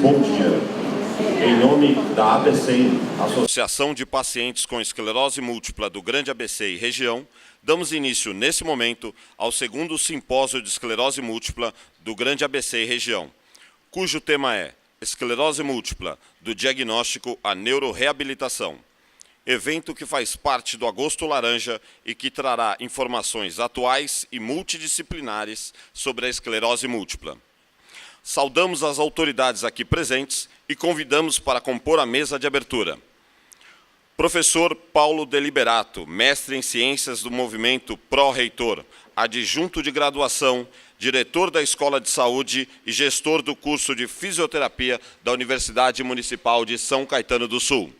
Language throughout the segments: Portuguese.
bom dia. Em nome da ABC, Associação de Pacientes com Esclerose Múltipla do Grande ABC e Região, damos início, nesse momento, ao segundo Simpósio de Esclerose Múltipla do Grande ABC e Região, cujo tema é Esclerose Múltipla, do Diagnóstico à Neuroreabilitação. Evento que faz parte do Agosto Laranja e que trará informações atuais e multidisciplinares sobre a esclerose múltipla. Saudamos as autoridades aqui presentes e convidamos para compor a mesa de abertura. Professor Paulo Deliberato, mestre em Ciências do Movimento Pró-Reitor, adjunto de graduação, diretor da Escola de Saúde e gestor do curso de Fisioterapia da Universidade Municipal de São Caetano do Sul.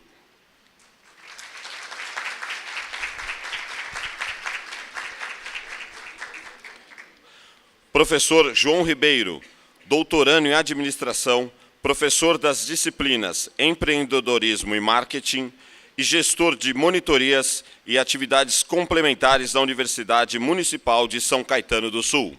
Professor João Ribeiro, doutorando em Administração, professor das disciplinas Empreendedorismo e Marketing e gestor de monitorias e atividades complementares da Universidade Municipal de São Caetano do Sul.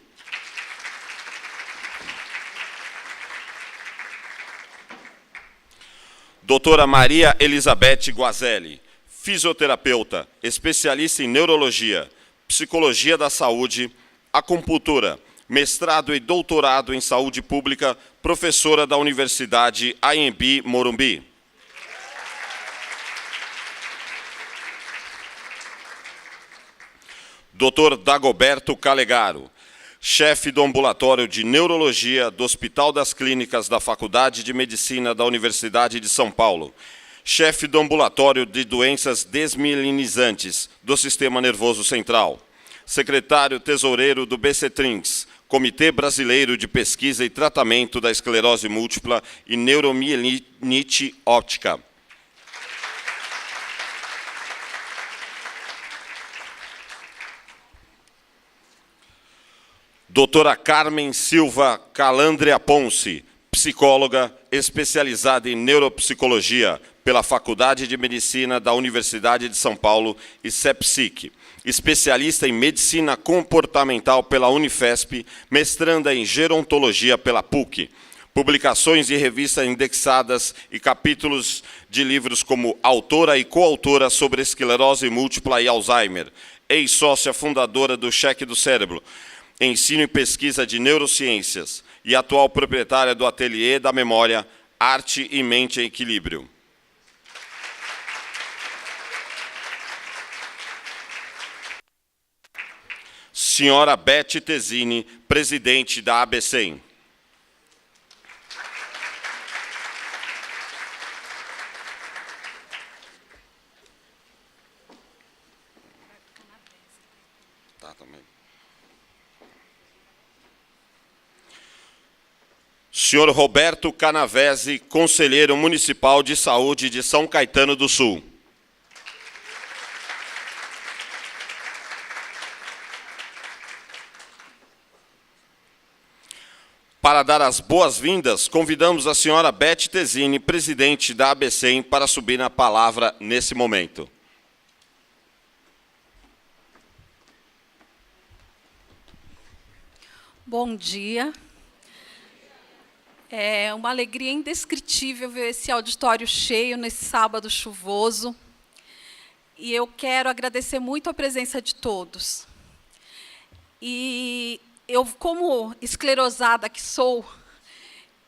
Doutora Maria Elizabeth Guazelli, fisioterapeuta, especialista em neurologia, psicologia da saúde, acupuntura, mestrado e doutorado em saúde pública, professora da Universidade Anhembi Morumbi. Dr. Dagoberto Calegaro, chefe do ambulatório de neurologia do Hospital das Clínicas da Faculdade de Medicina da Universidade de São Paulo, chefe do ambulatório de doenças desmielinizantes do Sistema Nervoso Central, secretário tesoureiro do BCTRINS, Comitê Brasileiro de Pesquisa e Tratamento da Esclerose Múltipla e Neuromielite Óptica. Doutora Carmen Silva Calandria Ponce, psicóloga especializada em neuropsicologia pela Faculdade de Medicina da Universidade de São Paulo e CEPSIC, especialista em Medicina Comportamental pela Unifesp, mestranda em Gerontologia pela PUC, publicações de revistas indexadas e capítulos de livros como autora e coautora sobre esclerose múltipla e Alzheimer, ex-sócia fundadora do Cheque do Cérebro, ensino e pesquisa de neurociências e atual proprietária do Ateliê da Memória, Arte e Mente em Equilíbrio. Senhora Beth Tesini, presidente da ABCEM. Tá, também. Senhor Roberto Canavese, conselheiro municipal de saúde de São Caetano do Sul. Para dar as boas-vindas, convidamos a senhora Beth Tesini, presidente da ABCEM, para subir na palavra nesse momento. Bom dia. É uma alegria indescritível ver esse auditório cheio nesse sábado chuvoso. E eu quero agradecer muito a presença de todos. E eu, como esclerosada que sou,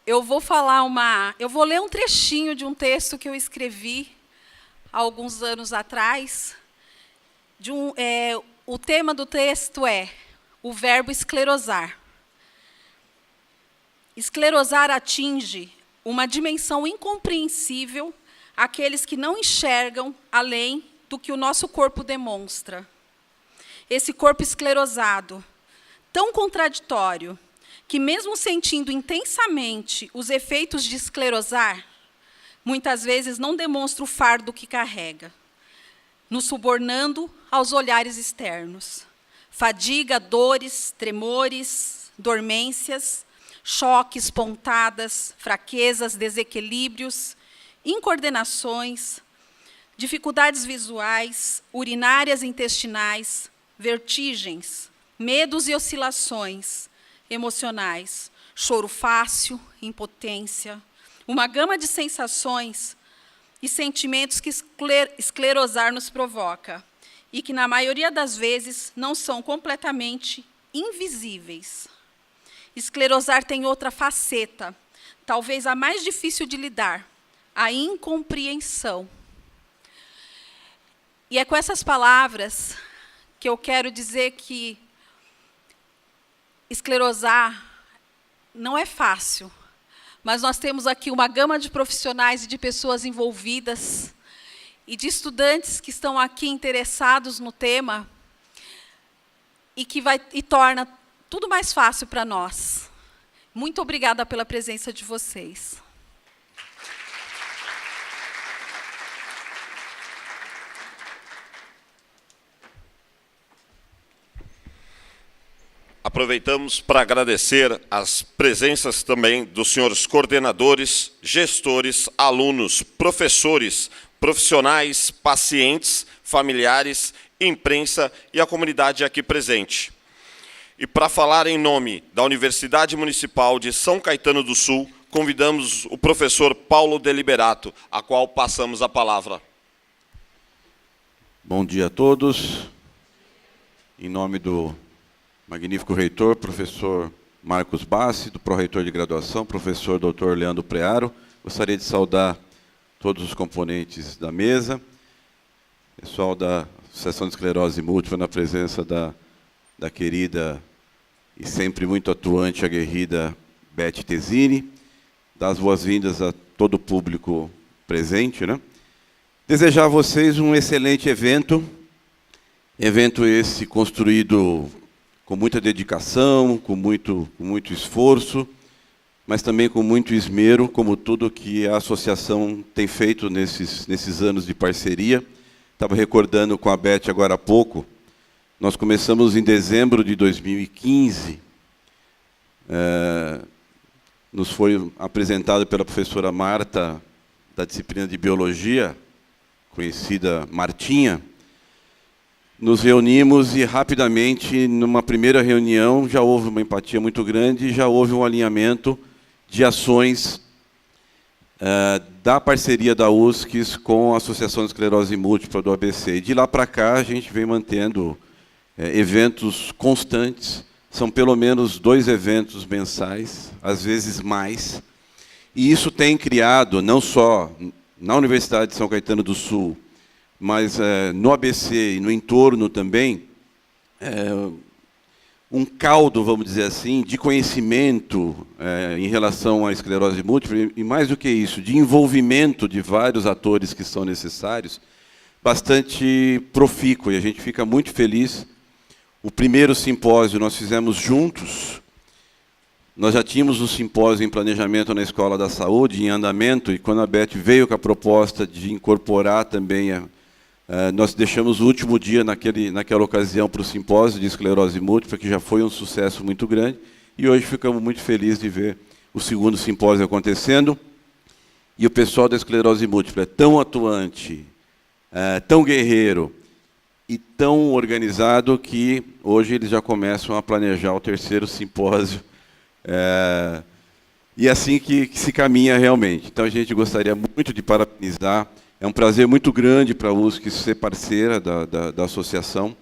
eu vou ler um trechinho de um texto que eu escrevi há alguns anos atrás. O tema do texto é o verbo esclerosar. Esclerosar atinge uma dimensão incompreensível àqueles que não enxergam além do que o nosso corpo demonstra. Esse corpo esclerosado, tão contraditório, que mesmo sentindo intensamente os efeitos de esclerosar, muitas vezes não demonstra o fardo que carrega, nos subornando aos olhares externos. Fadiga, dores, tremores, dormências, choques, pontadas, fraquezas, desequilíbrios, incoordenações, dificuldades visuais, urinárias e intestinais, vertigens, medos e oscilações emocionais, choro fácil, impotência, uma gama de sensações e sentimentos que esclerosar nos provoca, e que, na maioria das vezes, não são completamente invisíveis. Esclerosar tem outra faceta, talvez a mais difícil de lidar, a incompreensão. E é com essas palavras que eu quero dizer que esclerosar não é fácil, mas nós temos aqui uma gama de profissionais e de pessoas envolvidas e de estudantes que estão aqui interessados no tema e torna tudo mais fácil para nós. Muito obrigada pela presença de vocês. Aproveitamos para agradecer as presenças também dos senhores coordenadores, gestores, alunos, professores, profissionais, pacientes, familiares, imprensa e a comunidade aqui presente. E para falar em nome da Universidade Municipal de São Caetano do Sul, convidamos o professor Paulo Deliberato, a qual passamos a palavra. Bom dia a todos. Em nome do magnífico reitor, professor Marcos Bassi, do pró-reitor de graduação, professor Dr. Leandro Prearo, gostaria de saudar todos os componentes da mesa, pessoal da Associação de Esclerose Múltipla, na presença da querida e sempre muito atuante, aguerrida Beth Tesini, dar as boas-vindas a todo o público presente, né? Desejar a vocês um excelente evento esse construído com muita dedicação, com muito esforço, mas também com muito esmero, como tudo que a associação tem feito nesses anos de parceria. Estava recordando com a Beth agora há pouco, nós começamos em dezembro de 2015, nos foi apresentado pela professora Marta, da disciplina de Biologia, conhecida Martinha. Nos reunimos e, rapidamente, numa primeira reunião, já houve uma empatia muito grande e já houve um alinhamento de ações da parceria da USCS com a Associação de Esclerose Múltipla do ABC. E de lá para cá, a gente vem mantendo eventos constantes, são pelo menos 2 eventos mensais, às vezes mais, e isso tem criado, não só na Universidade de São Caetano do Sul, mas no ABC e no entorno também, um caldo, vamos dizer assim, de conhecimento em relação à esclerose múltipla, e mais do que isso, de envolvimento de vários atores que são necessários, bastante profícuo, e a gente fica muito feliz. O primeiro simpósio nós fizemos juntos, nós já tínhamos um simpósio em planejamento na Escola da Saúde, em andamento, e quando a Beth veio com a proposta de incorporar também nós deixamos o último dia naquela ocasião para o simpósio de esclerose múltipla, que já foi um sucesso muito grande, e hoje ficamos muito felizes de ver o segundo simpósio acontecendo. E o pessoal da esclerose múltipla é tão atuante, tão guerreiro e tão organizado que hoje eles já começam a planejar o terceiro simpósio. E é assim que se caminha realmente. Então a gente gostaria muito de parabenizar. É um prazer muito grande para a USC ser parceira da associação.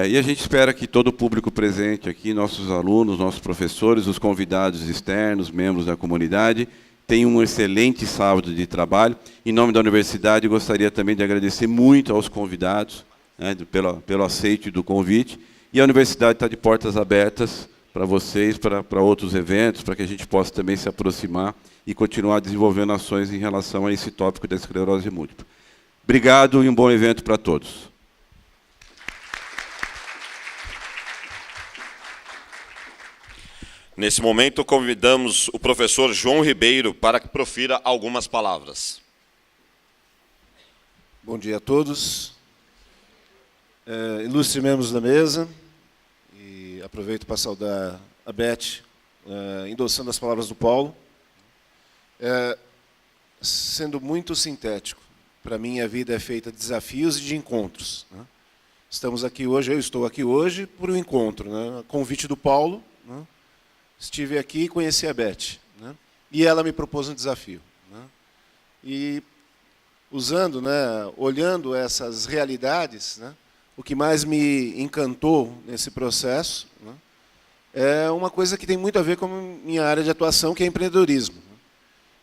E a gente espera que todo o público presente aqui, nossos alunos, nossos professores, os convidados externos, membros da comunidade, tenham um excelente sábado de trabalho. Em nome da universidade, gostaria também de agradecer muito aos convidados, né, pelo aceite do convite. E a universidade está de portas abertas para vocês, para outros eventos, para que a gente possa também se aproximar e continuar desenvolvendo ações em relação a esse tópico da esclerose múltipla. Obrigado e um bom evento para todos. Nesse momento, convidamos o professor João Ribeiro para que profira algumas palavras. Bom dia a todos. Ilustre membros da mesa, e aproveito para saudar a Beth, endossando as palavras do Paulo. Sendo muito sintético, para mim a vida é feita de desafios e de encontros, né? Estamos aqui hoje, eu estou aqui hoje por um encontro, né? A convite do Paulo, né? Estive aqui e conheci a Beth, né? e ela me propôs um desafio, né? E usando, né, olhando essas realidades, né, o que mais me encantou nesse processo, né, é uma coisa que tem muito a ver com a minha área de atuação, que é empreendedorismo.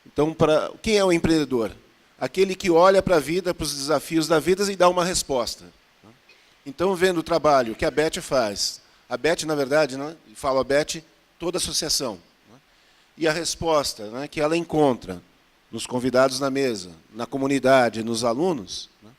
Então, quem é o empreendedor? Aquele que olha para a vida, para os desafios da vida e dá uma resposta. Então, vendo o trabalho que a Beth faz, a Beth, na verdade, né, falo a Beth, toda a associação, né, e a resposta, né, que ela encontra nos convidados na mesa, na comunidade, nos alunos, né,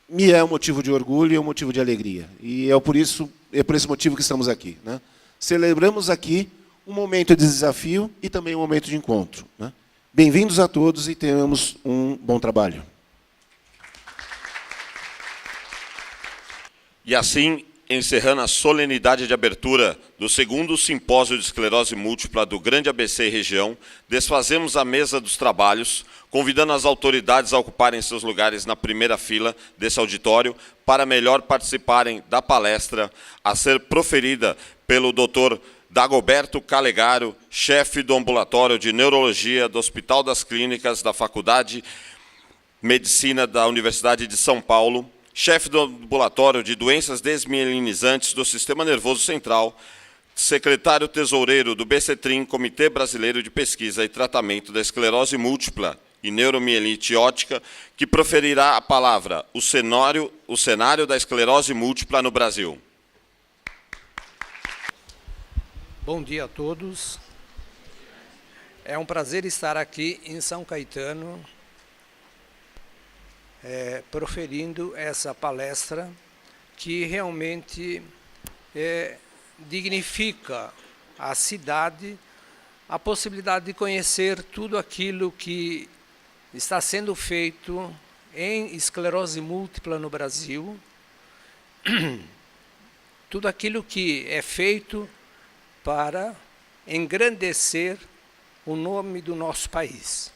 me é um motivo de orgulho e um motivo de alegria. E é por esse motivo que estamos aqui, né? Celebramos aqui um momento de desafio e também um momento de encontro, né? Bem-vindos a todos e tenhamos um bom trabalho. E assim, encerrando a solenidade de abertura do segundo Simpósio de Esclerose Múltipla do Grande ABC e Região, desfazemos a mesa dos trabalhos, convidando as autoridades a ocuparem seus lugares na primeira fila desse auditório para melhor participarem da palestra a ser proferida pelo Dr. Dagoberto Calegaro, chefe do ambulatório de neurologia do Hospital das Clínicas da Faculdade de Medicina da Universidade de São Paulo, chefe do ambulatório de doenças desmielinizantes do Sistema Nervoso Central, secretário tesoureiro do BCTRIM, Comitê Brasileiro de Pesquisa e Tratamento da Esclerose Múltipla e Neuromielite Ótica, que proferirá a palavra o cenário da esclerose múltipla no Brasil. Bom dia a todos. É um prazer estar aqui em São Caetano, proferindo essa palestra que realmente dignifica a cidade, a possibilidade de conhecer tudo aquilo que está sendo feito em esclerose múltipla no Brasil, tudo aquilo que é feito para engrandecer o nome do nosso país.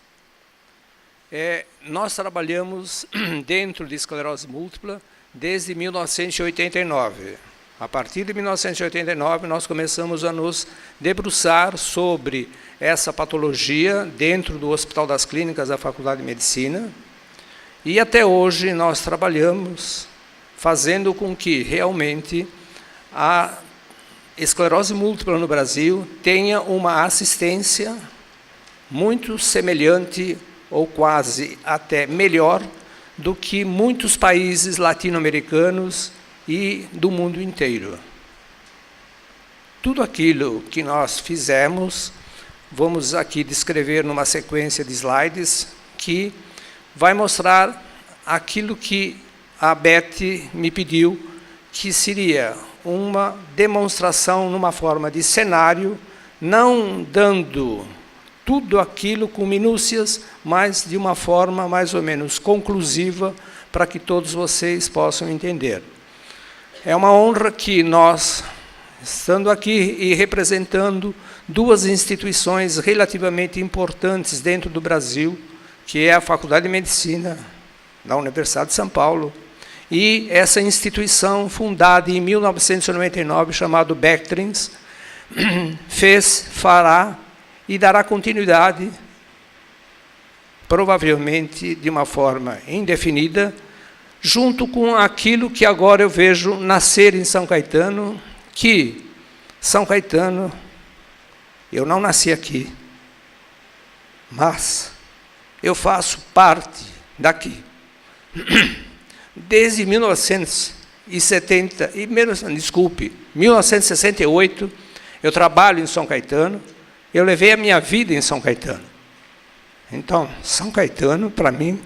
Nós trabalhamos dentro de esclerose múltipla desde 1989. A partir de 1989, nós começamos a nos debruçar sobre essa patologia dentro do Hospital das Clínicas da Faculdade de Medicina. E até hoje nós trabalhamos fazendo com que realmente a esclerose múltipla no Brasil tenha uma assistência muito semelhante ou quase até melhor do que muitos países latino-americanos e do mundo inteiro. Tudo aquilo que nós fizemos, vamos aqui descrever numa sequência de slides que vai mostrar aquilo que a Beth me pediu, que seria uma demonstração numa forma de cenário, não dando tudo aquilo com minúcias, mas de uma forma mais ou menos conclusiva, para que todos vocês possam entender. É uma honra que nós, estando aqui e representando duas instituições relativamente importantes dentro do Brasil, que é a Faculdade de Medicina da Universidade de São Paulo, e essa instituição fundada em 1999, chamada BCTRINS, fará e dará continuidade, provavelmente de uma forma indefinida, junto com aquilo que agora eu vejo nascer em São Caetano, que São Caetano, eu não nasci aqui, mas eu faço parte daqui. Desde 1968, eu trabalho em São Caetano, eu levei a minha vida em São Caetano. Então, São Caetano, para mim,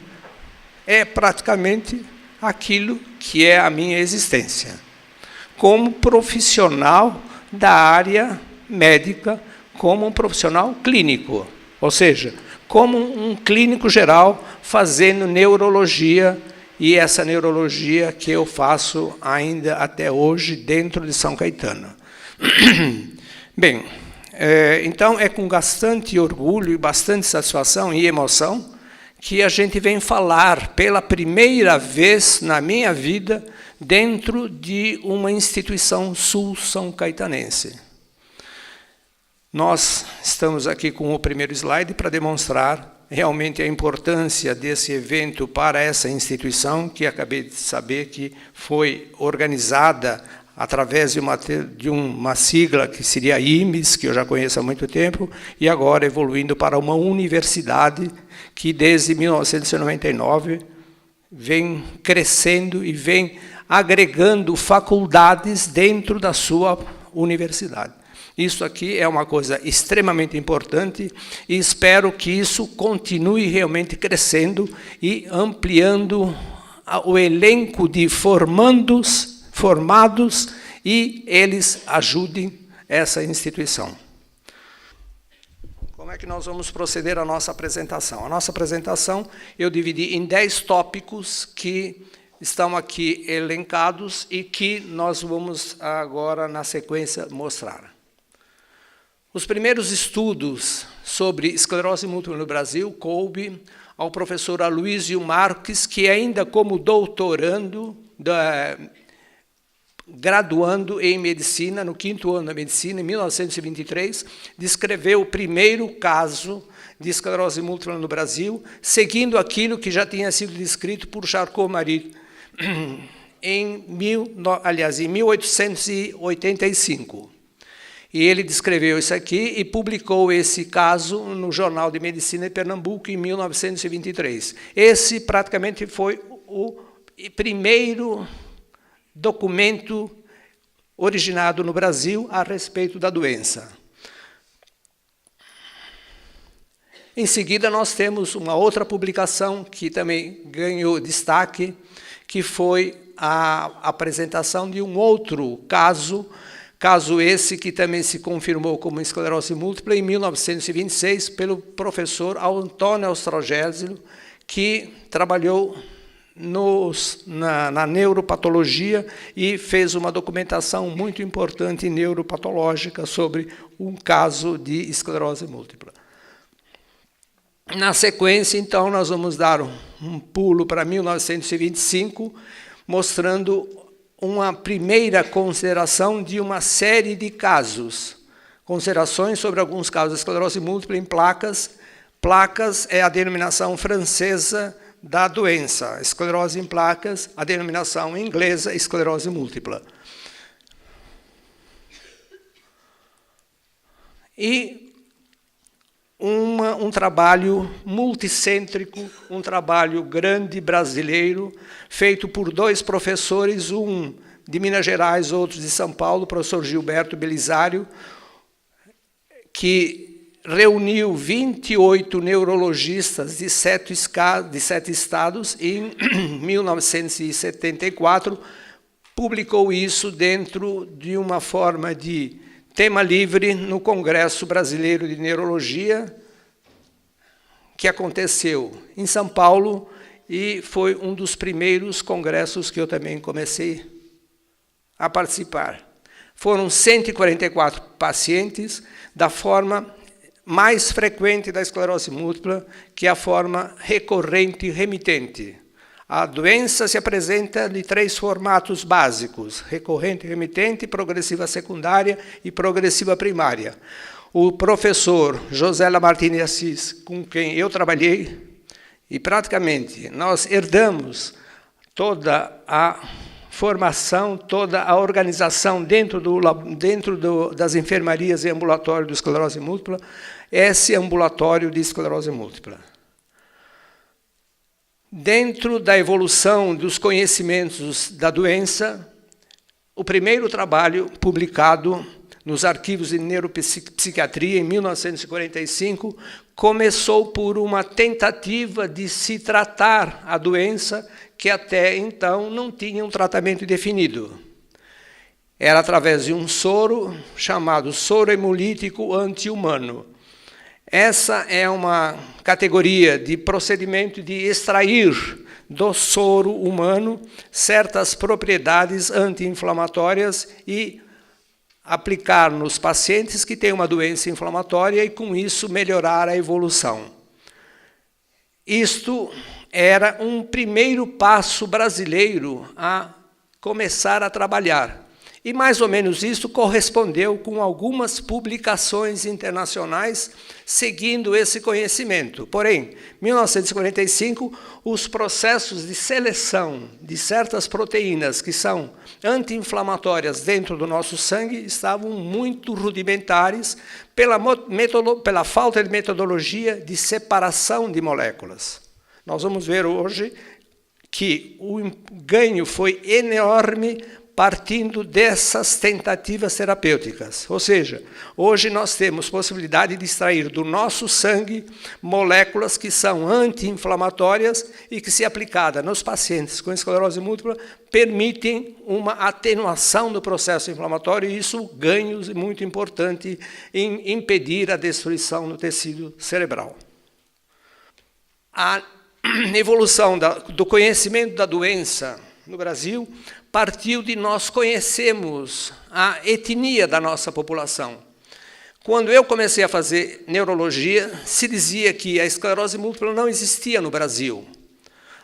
é praticamente aquilo que é a minha existência. Como profissional da área médica, como um profissional clínico, ou seja, como um clínico geral fazendo neurologia, e essa neurologia que eu faço ainda até hoje dentro de São Caetano. Bem, então é com bastante orgulho e bastante satisfação e emoção que a gente vem falar pela primeira vez na minha vida dentro de uma instituição sul-são-caetanense. Nós estamos aqui com o primeiro slide para demonstrar realmente a importância desse evento para essa instituição, que acabei de saber que foi organizada através de uma sigla que seria IMES, que eu já conheço há muito tempo, e agora evoluindo para uma universidade que desde 1999 vem crescendo e vem agregando faculdades dentro da sua universidade. Isso aqui é uma coisa extremamente importante e espero que isso continue realmente crescendo e ampliando o elenco de formados e eles ajudem essa instituição. Como é que nós vamos proceder à nossa apresentação? A nossa apresentação eu dividi em 10 tópicos que estão aqui elencados e que nós vamos agora, na sequência, mostrar. Os primeiros estudos sobre esclerose múltipla no Brasil coube ao professor Aloysio Marques, que ainda como doutorando, graduando em medicina, no 5º ano da medicina, em 1923, descreveu o primeiro caso de esclerose múltipla no Brasil, seguindo aquilo que já tinha sido descrito por Charcot-Marie em 1885. E ele descreveu isso aqui e publicou esse caso no Jornal de Medicina de Pernambuco em 1923. Esse praticamente foi o primeiro documento originado no Brasil a respeito da doença. Em seguida, nós temos uma outra publicação que também ganhou destaque, que foi a apresentação de um outro caso esse que também se confirmou como esclerose múltipla em 1926 pelo professor Antônio Austrogésilo, que trabalhou na neuropatologia e fez uma documentação muito importante neuropatológica sobre um caso de esclerose múltipla. Na sequência, então, nós vamos dar um pulo para 1925, mostrando uma primeira consideração de uma série de casos. Considerações sobre alguns casos de esclerose múltipla em placas. Placas é a denominação francesa da doença. Esclerose em placas, a denominação inglesa, esclerose múltipla. E um trabalho multicêntrico, um trabalho grande brasileiro, feito por 2 professores, um de Minas Gerais, outro de São Paulo, o professor Gilberto Belisário, que reuniu 28 neurologistas de 7 estados e, em 1974, publicou isso dentro de uma forma de tema livre no Congresso Brasileiro de Neurologia, que aconteceu em São Paulo e foi um dos primeiros congressos que eu também comecei a participar. Foram 144 pacientes da forma mais frequente da esclerose múltipla, que é a forma recorrente remitente. A doença se apresenta de 3 formatos básicos: recorrente remitente, progressiva secundária e progressiva primária. O professor José Lamartine Assis, com quem eu trabalhei, e praticamente nós herdamos toda a formação, toda a organização dentro das enfermarias e ambulatório de esclerose múltipla, esse ambulatório de esclerose múltipla. Dentro da evolução dos conhecimentos da doença, o primeiro trabalho publicado nos arquivos de neuropsiquiatria, em 1945, começou por uma tentativa de se tratar a doença que até então não tinha um tratamento definido. Era através de um soro chamado soro hemolítico anti-humano. Essa é uma categoria de procedimento de extrair do soro humano certas propriedades anti-inflamatórias e aplicar nos pacientes que têm uma doença inflamatória e, com isso, melhorar a evolução. Isto era um primeiro passo brasileiro a começar a trabalhar. E mais ou menos isso correspondeu com algumas publicações internacionais seguindo esse conhecimento. Porém, em 1945, os processos de seleção de certas proteínas que são anti-inflamatórias dentro do nosso sangue estavam muito rudimentares pela falta de metodologia de separação de moléculas. Nós vamos ver hoje que o ganho foi enorme partindo dessas tentativas terapêuticas. Ou seja, hoje nós temos possibilidade de extrair do nosso sangue moléculas que são anti-inflamatórias e que, se aplicada nos pacientes com esclerose múltipla, permitem uma atenuação do processo inflamatório, e isso ganhos muito importante em impedir a destruição do tecido cerebral. A evolução do conhecimento da doença no Brasil partiu de nós conhecermos a etnia da nossa população. Quando eu comecei a fazer neurologia, se dizia que a esclerose múltipla não existia no Brasil.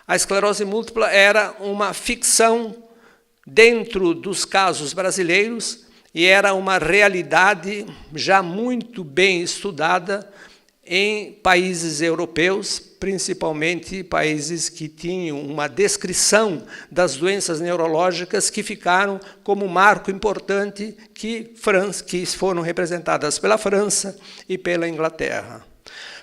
A esclerose múltipla era uma ficção dentro dos casos brasileiros e era uma realidade já muito bem estudada em países europeus, principalmente países que tinham uma descrição das doenças neurológicas que ficaram como marco importante que foram representadas pela França e pela Inglaterra.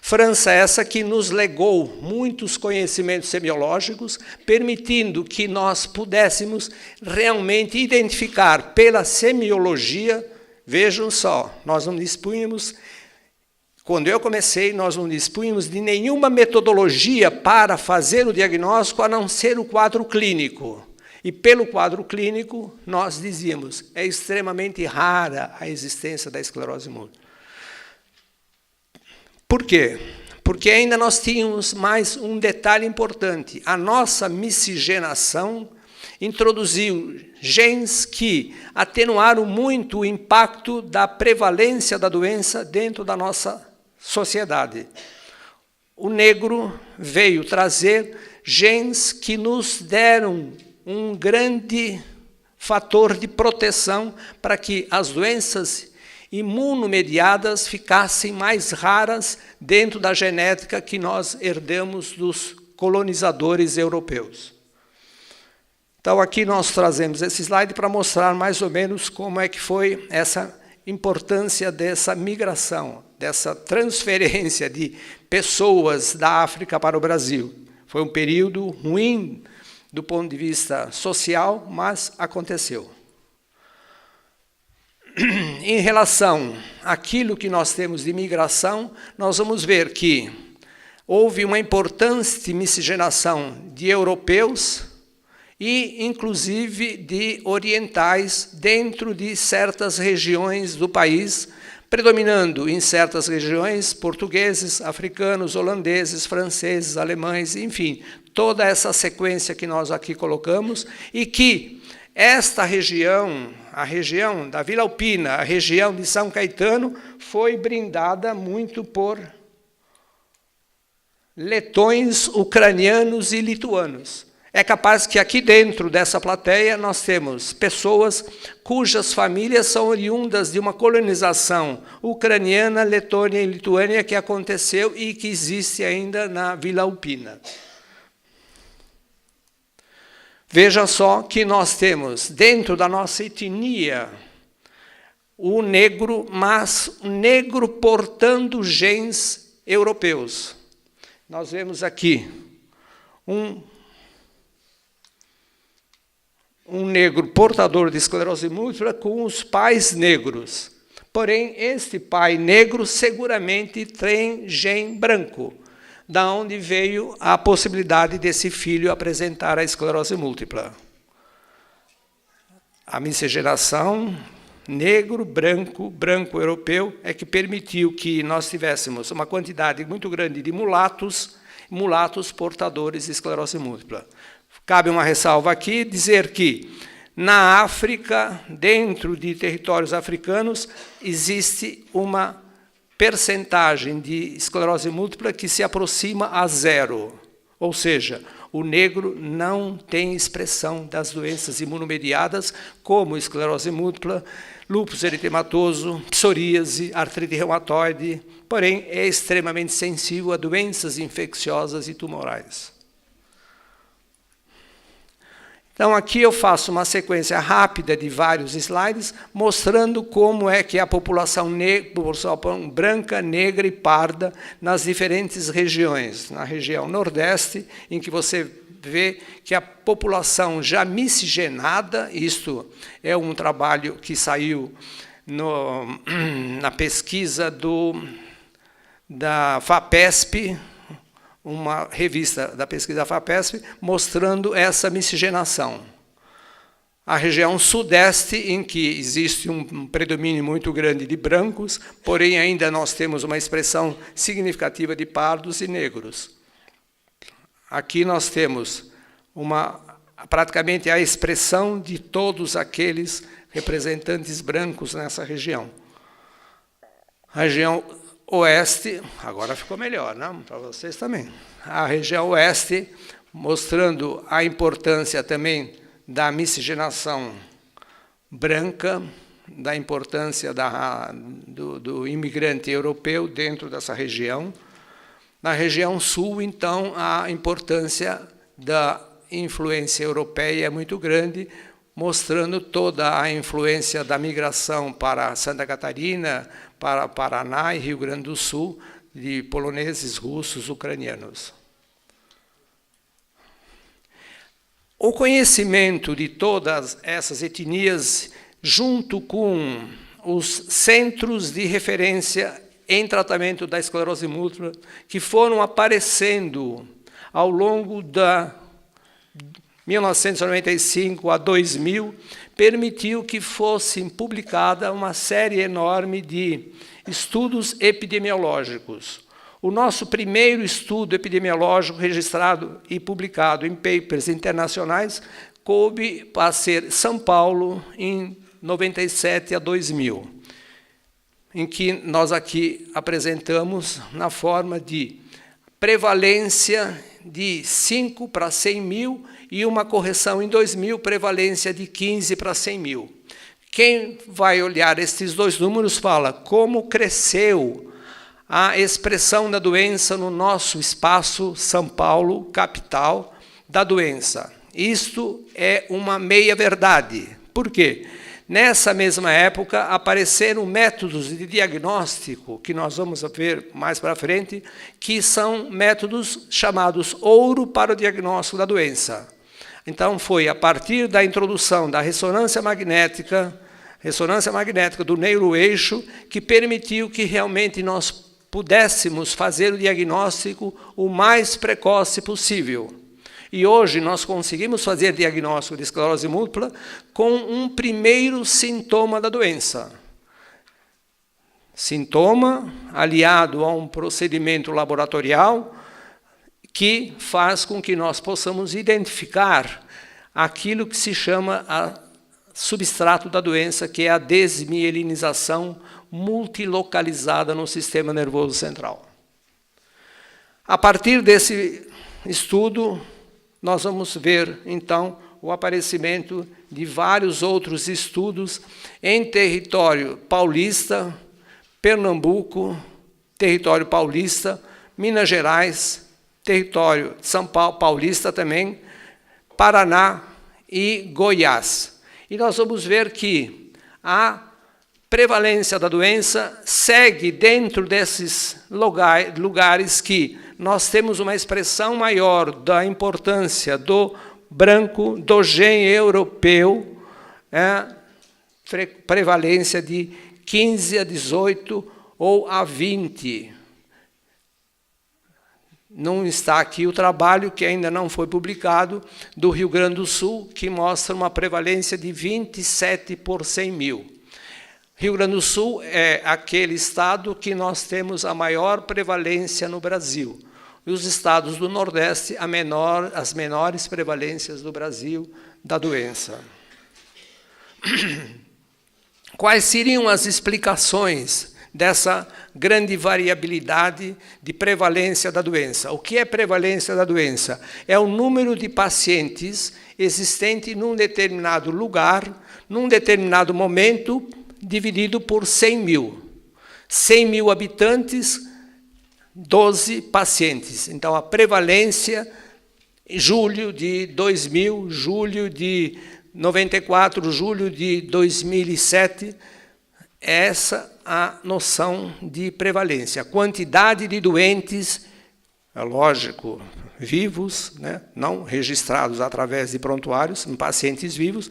França essa que nos legou muitos conhecimentos semiológicos, permitindo que nós pudéssemos realmente identificar pela semiologia. Vejam só, nós não dispunhamos... Quando eu comecei, nós não dispunhamos de nenhuma metodologia para fazer o diagnóstico, a não ser o quadro clínico. E pelo quadro clínico, nós dizíamos, é extremamente rara a existência da esclerose múltipla. Por quê? Porque ainda nós tínhamos mais um detalhe importante. A nossa miscigenação introduziu genes que atenuaram muito o impacto da prevalência da doença dentro da nossa sociedade. O negro veio trazer genes que nos deram um grande fator de proteção para que as doenças imunomediadas ficassem mais raras dentro da genética que nós herdamos dos colonizadores europeus. Então, aqui nós trazemos esse slide para mostrar mais ou menos como é que foi essa importância dessa migração, dessa transferência de pessoas da África para o Brasil. Foi um período ruim do ponto de vista social, mas aconteceu. Em relação àquilo que nós temos de migração, nós vamos ver que houve uma importante miscigenação de europeus e, inclusive, de orientais dentro de certas regiões do país, predominando em certas regiões portugueses, africanos, holandeses, franceses, alemães, enfim, toda essa sequência que nós aqui colocamos, e que esta região, a região da Vila Alpina, a região de São Caetano, foi brindada muito por letões, ucranianos e lituanos. É capaz que aqui dentro dessa plateia nós temos pessoas cujas famílias são oriundas de uma colonização ucraniana, letônia e lituânia que aconteceu e que existe ainda na Vila Alpina. Veja só que nós temos dentro da nossa etnia o negro, mas o negro portando genes europeus. Nós vemos aqui um negro portador de esclerose múltipla com os pais negros. Porém, este pai negro seguramente tem gene branco, da onde veio a possibilidade desse filho apresentar a esclerose múltipla. A miscigenação negro, branco, branco europeu é que permitiu que nós tivéssemos uma quantidade muito grande de mulatos portadores de esclerose múltipla. Cabe uma ressalva aqui, dizer que na África, dentro de territórios africanos, existe uma percentagem de esclerose múltipla que se aproxima a zero. Ou seja, O negro não tem expressão das doenças imunomediadas, como esclerose múltipla, lúpus eritematoso, psoríase, artrite reumatoide, porém é extremamente sensível a doenças infecciosas e tumorais. Então, aqui eu faço uma sequência rápida de vários slides, mostrando como é que a população branca, negra e parda nas diferentes regiões. Na região Nordeste, em que você vê que a população já miscigenada, isto é um trabalho que saiu na pesquisa da FAPESP, uma revista da pesquisa FAPESP, mostrando essa miscigenação. A região Sudeste, em que existe um predomínio muito grande de brancos, porém ainda nós temos uma expressão significativa de pardos e negros. Aqui nós temos praticamente a expressão de todos aqueles representantes brancos nessa região. A região Oeste, agora ficou melhor, né? Para vocês também. A região Oeste, mostrando a importância também da miscigenação branca, da importância do imigrante europeu dentro dessa região. Na região Sul, então, a importância da influência europeia é muito grande, mostrando toda a influência da migração para Santa Catarina, para Paraná e Rio Grande do Sul, de poloneses, russos, ucranianos. O conhecimento de todas essas etnias, junto com os centros de referência em tratamento da esclerose múltipla, que foram aparecendo ao longo da 1995 a 2000, permitiu que fosse publicada uma série enorme de estudos epidemiológicos. O nosso primeiro estudo epidemiológico registrado e publicado em papers internacionais coube a ser São Paulo, em 97 a 2000, em que nós aqui apresentamos na forma de prevalência de 5 para 100 mil e uma correção em 2000, prevalência de 15 para 100 mil. Quem vai olhar estes dois números fala como cresceu a expressão da doença no nosso espaço São Paulo, capital da doença. Isto é uma meia-verdade. Por quê? Nessa mesma época, apareceram métodos de diagnóstico, que nós vamos ver mais para frente, que são métodos chamados ouro para o diagnóstico da doença. Então, foi a partir da introdução da ressonância magnética do neuroeixo, que permitiu que realmente nós pudéssemos fazer o diagnóstico o mais precoce possível. E hoje nós conseguimos fazer diagnóstico de esclerose múltipla com um primeiro sintoma da doença. Sintoma aliado a um procedimento laboratorial que faz com que nós possamos identificar aquilo que se chama a substrato da doença, que é a desmielinização multilocalizada no sistema nervoso central. A partir desse estudo, nós vamos ver, então, o aparecimento de vários outros estudos em território paulista, Pernambuco, território paulista, Minas Gerais, território de São Paulo, paulista também, Paraná e Goiás. E nós vamos ver que a prevalência da doença segue dentro desses lugares que nós temos uma expressão maior da importância do branco, do gene europeu, prevalência de 15 a 18 ou a 20. Não está aqui o trabalho, que ainda não foi publicado, do Rio Grande do Sul, que mostra uma prevalência de 27 por 100 mil. Rio Grande do Sul é aquele estado que nós temos a maior prevalência no Brasil. E os estados do Nordeste, as menores prevalências do Brasil da doença. Quais seriam as explicações dessa grande variabilidade de prevalência da doença. O que é prevalência da doença? É o número de pacientes existente num determinado lugar, num determinado momento, dividido por 100 mil. 100 mil habitantes, 12 pacientes. Então, a prevalência, julho de 2000, julho de 94, julho de 2007, essa a noção de prevalência. A quantidade de doentes, é lógico, vivos, né, não registrados através de prontuários, em pacientes vivos,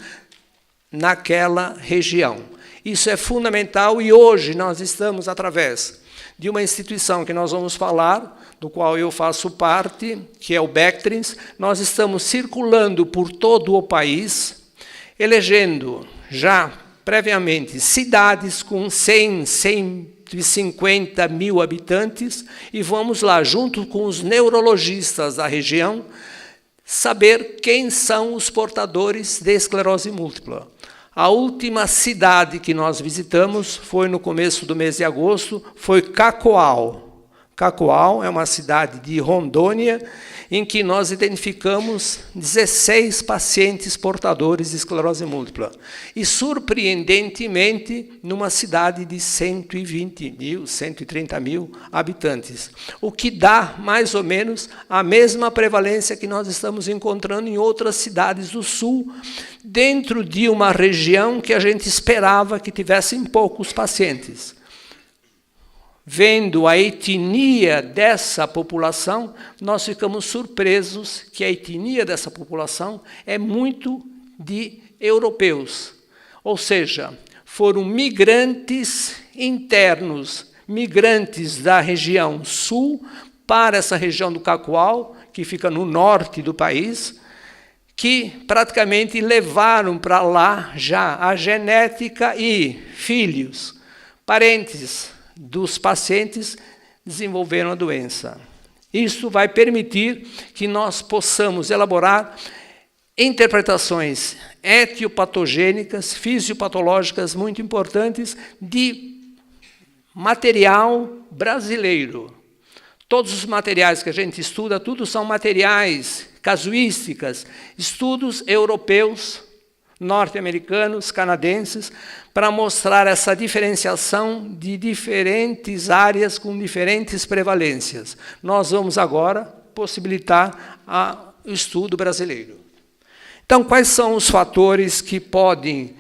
naquela região. Isso é fundamental e hoje nós estamos, através de uma instituição que nós vamos falar, do qual eu faço parte, que é o Bectrins, nós estamos circulando por todo o país, elegendo já previamente cidades com 100, 150 mil habitantes e vamos lá, junto com os neurologistas da região, saber quem são os portadores de esclerose múltipla. A última cidade que nós visitamos foi no começo do mês de agosto, foi Cacoal. Cacoal é uma cidade de Rondônia, em que nós identificamos 16 pacientes portadores de esclerose múltipla. E, surpreendentemente, numa cidade de 120 mil, 130 mil habitantes, o que dá, mais ou menos, a mesma prevalência que nós estamos encontrando em outras cidades do Sul, dentro de uma região que a gente esperava que tivessem poucos pacientes. Vendo a etnia dessa população, nós ficamos surpresos que a etnia dessa população é muito de europeus. Ou seja, foram migrantes internos, migrantes da região sul para essa região do Cacoal, que fica no norte do país, que praticamente levaram para lá já a genética e filhos, parentes dos pacientes desenvolveram a doença. Isso vai permitir que nós possamos elaborar interpretações etiopatogênicas, fisiopatológicas muito importantes de material brasileiro. Todos os materiais que a gente estuda, tudo são materiais, casuísticas, estudos europeus, norte-americanos, canadenses, para mostrar essa diferenciação de diferentes áreas com diferentes prevalências. Nós vamos agora possibilitar o estudo brasileiro. Então, quais são os fatores que podem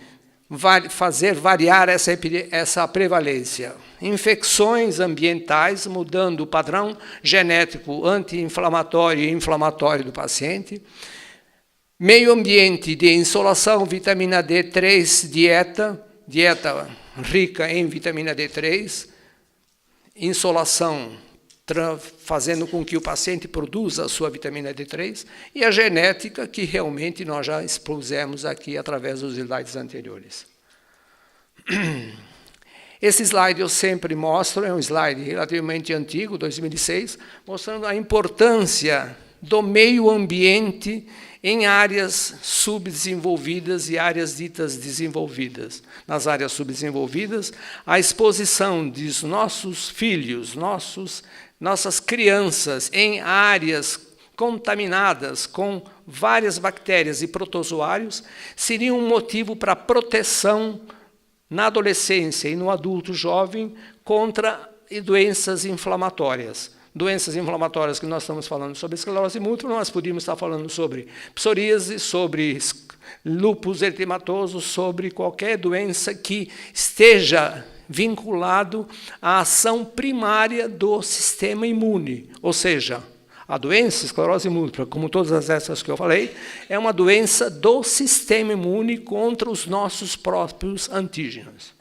fazer variar essa prevalência? Infecções ambientais, mudando o padrão genético anti-inflamatório e inflamatório do paciente, meio ambiente de insolação, vitamina D3, dieta rica em vitamina D3, insolação fazendo com que o paciente produza a sua vitamina D3, e a genética, que realmente nós já expusemos aqui através dos slides anteriores. Esse slide eu sempre mostro, é um slide relativamente antigo, 2006, mostrando a importância do meio ambiente em áreas subdesenvolvidas e áreas ditas desenvolvidas. Nas áreas subdesenvolvidas, a exposição dos nossos filhos, nossas crianças em áreas contaminadas com várias bactérias e protozoários seria um motivo para proteção na adolescência e no adulto jovem contra doenças inflamatórias. Doenças inflamatórias que nós estamos falando sobre esclerose múltipla, nós podíamos estar falando sobre psoríase, sobre lúpus eritematoso, sobre qualquer doença que esteja vinculado à ação primária do sistema imune. Ou seja, a doença, esclerose múltipla, como todas essas que eu falei, é uma doença do sistema imune contra os nossos próprios antígenos.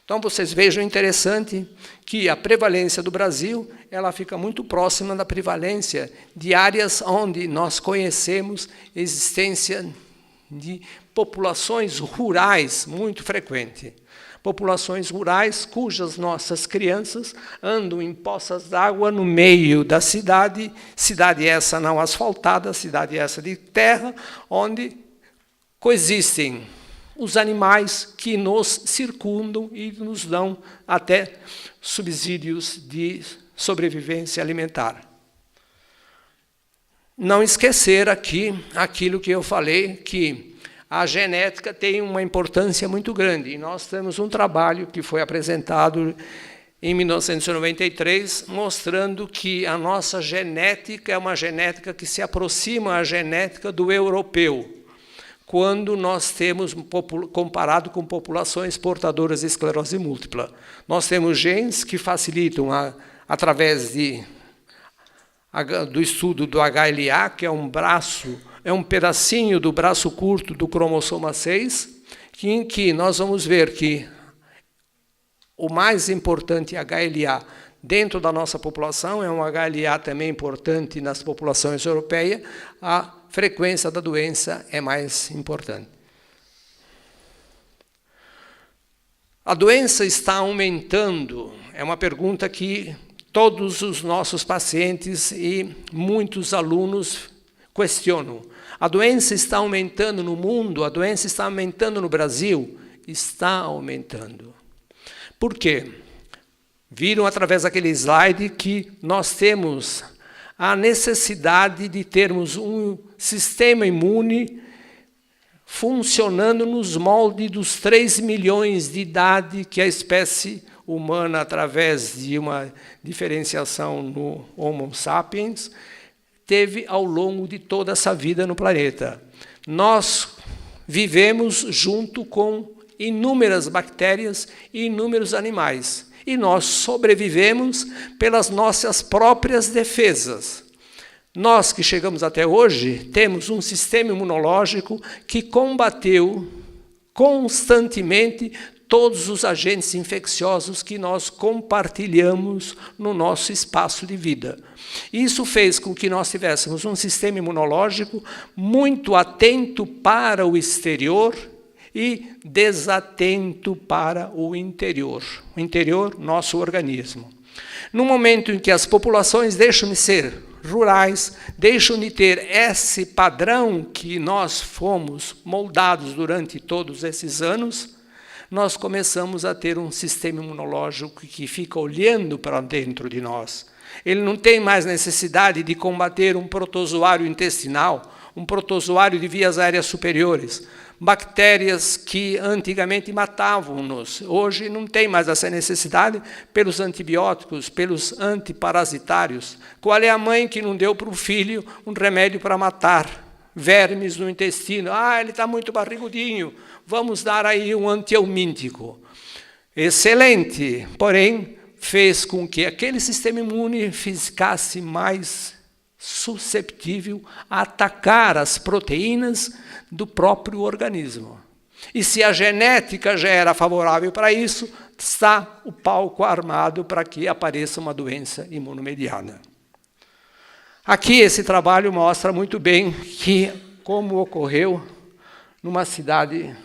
Então, vocês vejam interessante que a prevalência do Brasil ela fica muito próxima da prevalência de áreas onde nós conhecemos existência de populações rurais muito frequente. Populações rurais cujas nossas crianças andam em poças d'água no meio da cidade, cidade essa não asfaltada, cidade essa de terra, onde coexistem os animais que nos circundam e nos dão até subsídios de sobrevivência alimentar. Não esquecer aqui aquilo que eu falei, que a genética tem uma importância muito grande. E nós temos um trabalho que foi apresentado em 1993, mostrando que a nossa genética é uma genética que se aproxima à genética do europeu, quando nós temos, comparado com populações portadoras de esclerose múltipla. Nós temos genes que facilitam, através do estudo do HLA, que é um pedacinho do braço curto do cromossoma 6, em que nós vamos ver que o mais importante HLA dentro da nossa população, é um HLA também importante nas populações europeias, a frequência da doença é mais importante. A doença está aumentando? É uma pergunta que todos os nossos pacientes e muitos alunos questionam. A doença está aumentando no mundo? A doença está aumentando no Brasil? Está aumentando. Por quê? Viram através daquele slide que nós temos a necessidade de termos um sistema imune funcionando nos moldes dos 3 milhões de idade que a espécie humana, através de uma diferenciação no Homo sapiens, teve ao longo de toda essa vida no planeta. Nós vivemos junto com inúmeras bactérias e inúmeros animais. E nós sobrevivemos pelas nossas próprias defesas. Nós que chegamos até hoje, temos um sistema imunológico que combateu constantemente todos os agentes infecciosos que nós compartilhamos no nosso espaço de vida. Isso fez com que nós tivéssemos um sistema imunológico muito atento para o exterior e desatento para o interior, nosso organismo. No momento em que as populações deixam de ser rurais, deixam de ter esse padrão que nós fomos moldados durante todos esses anos, nós começamos a ter um sistema imunológico que fica olhando para dentro de nós. Ele não tem mais necessidade de combater um protozoário intestinal, um protozoário de vias aéreas superiores, bactérias que antigamente matavam-nos. Hoje não tem mais essa necessidade pelos antibióticos, pelos antiparasitários. Qual é a mãe que não deu para o filho um remédio para matar vermes no intestino? Ah, ele está muito barrigudinho, vamos dar aí um antihelmíntico. Excelente, porém, fez com que aquele sistema imune ficasse mais susceptível a atacar as proteínas do próprio organismo. E se a genética já era favorável para isso, está o palco armado para que apareça uma doença imunomediada. Aqui esse trabalho mostra muito bem que como ocorreu numa cidade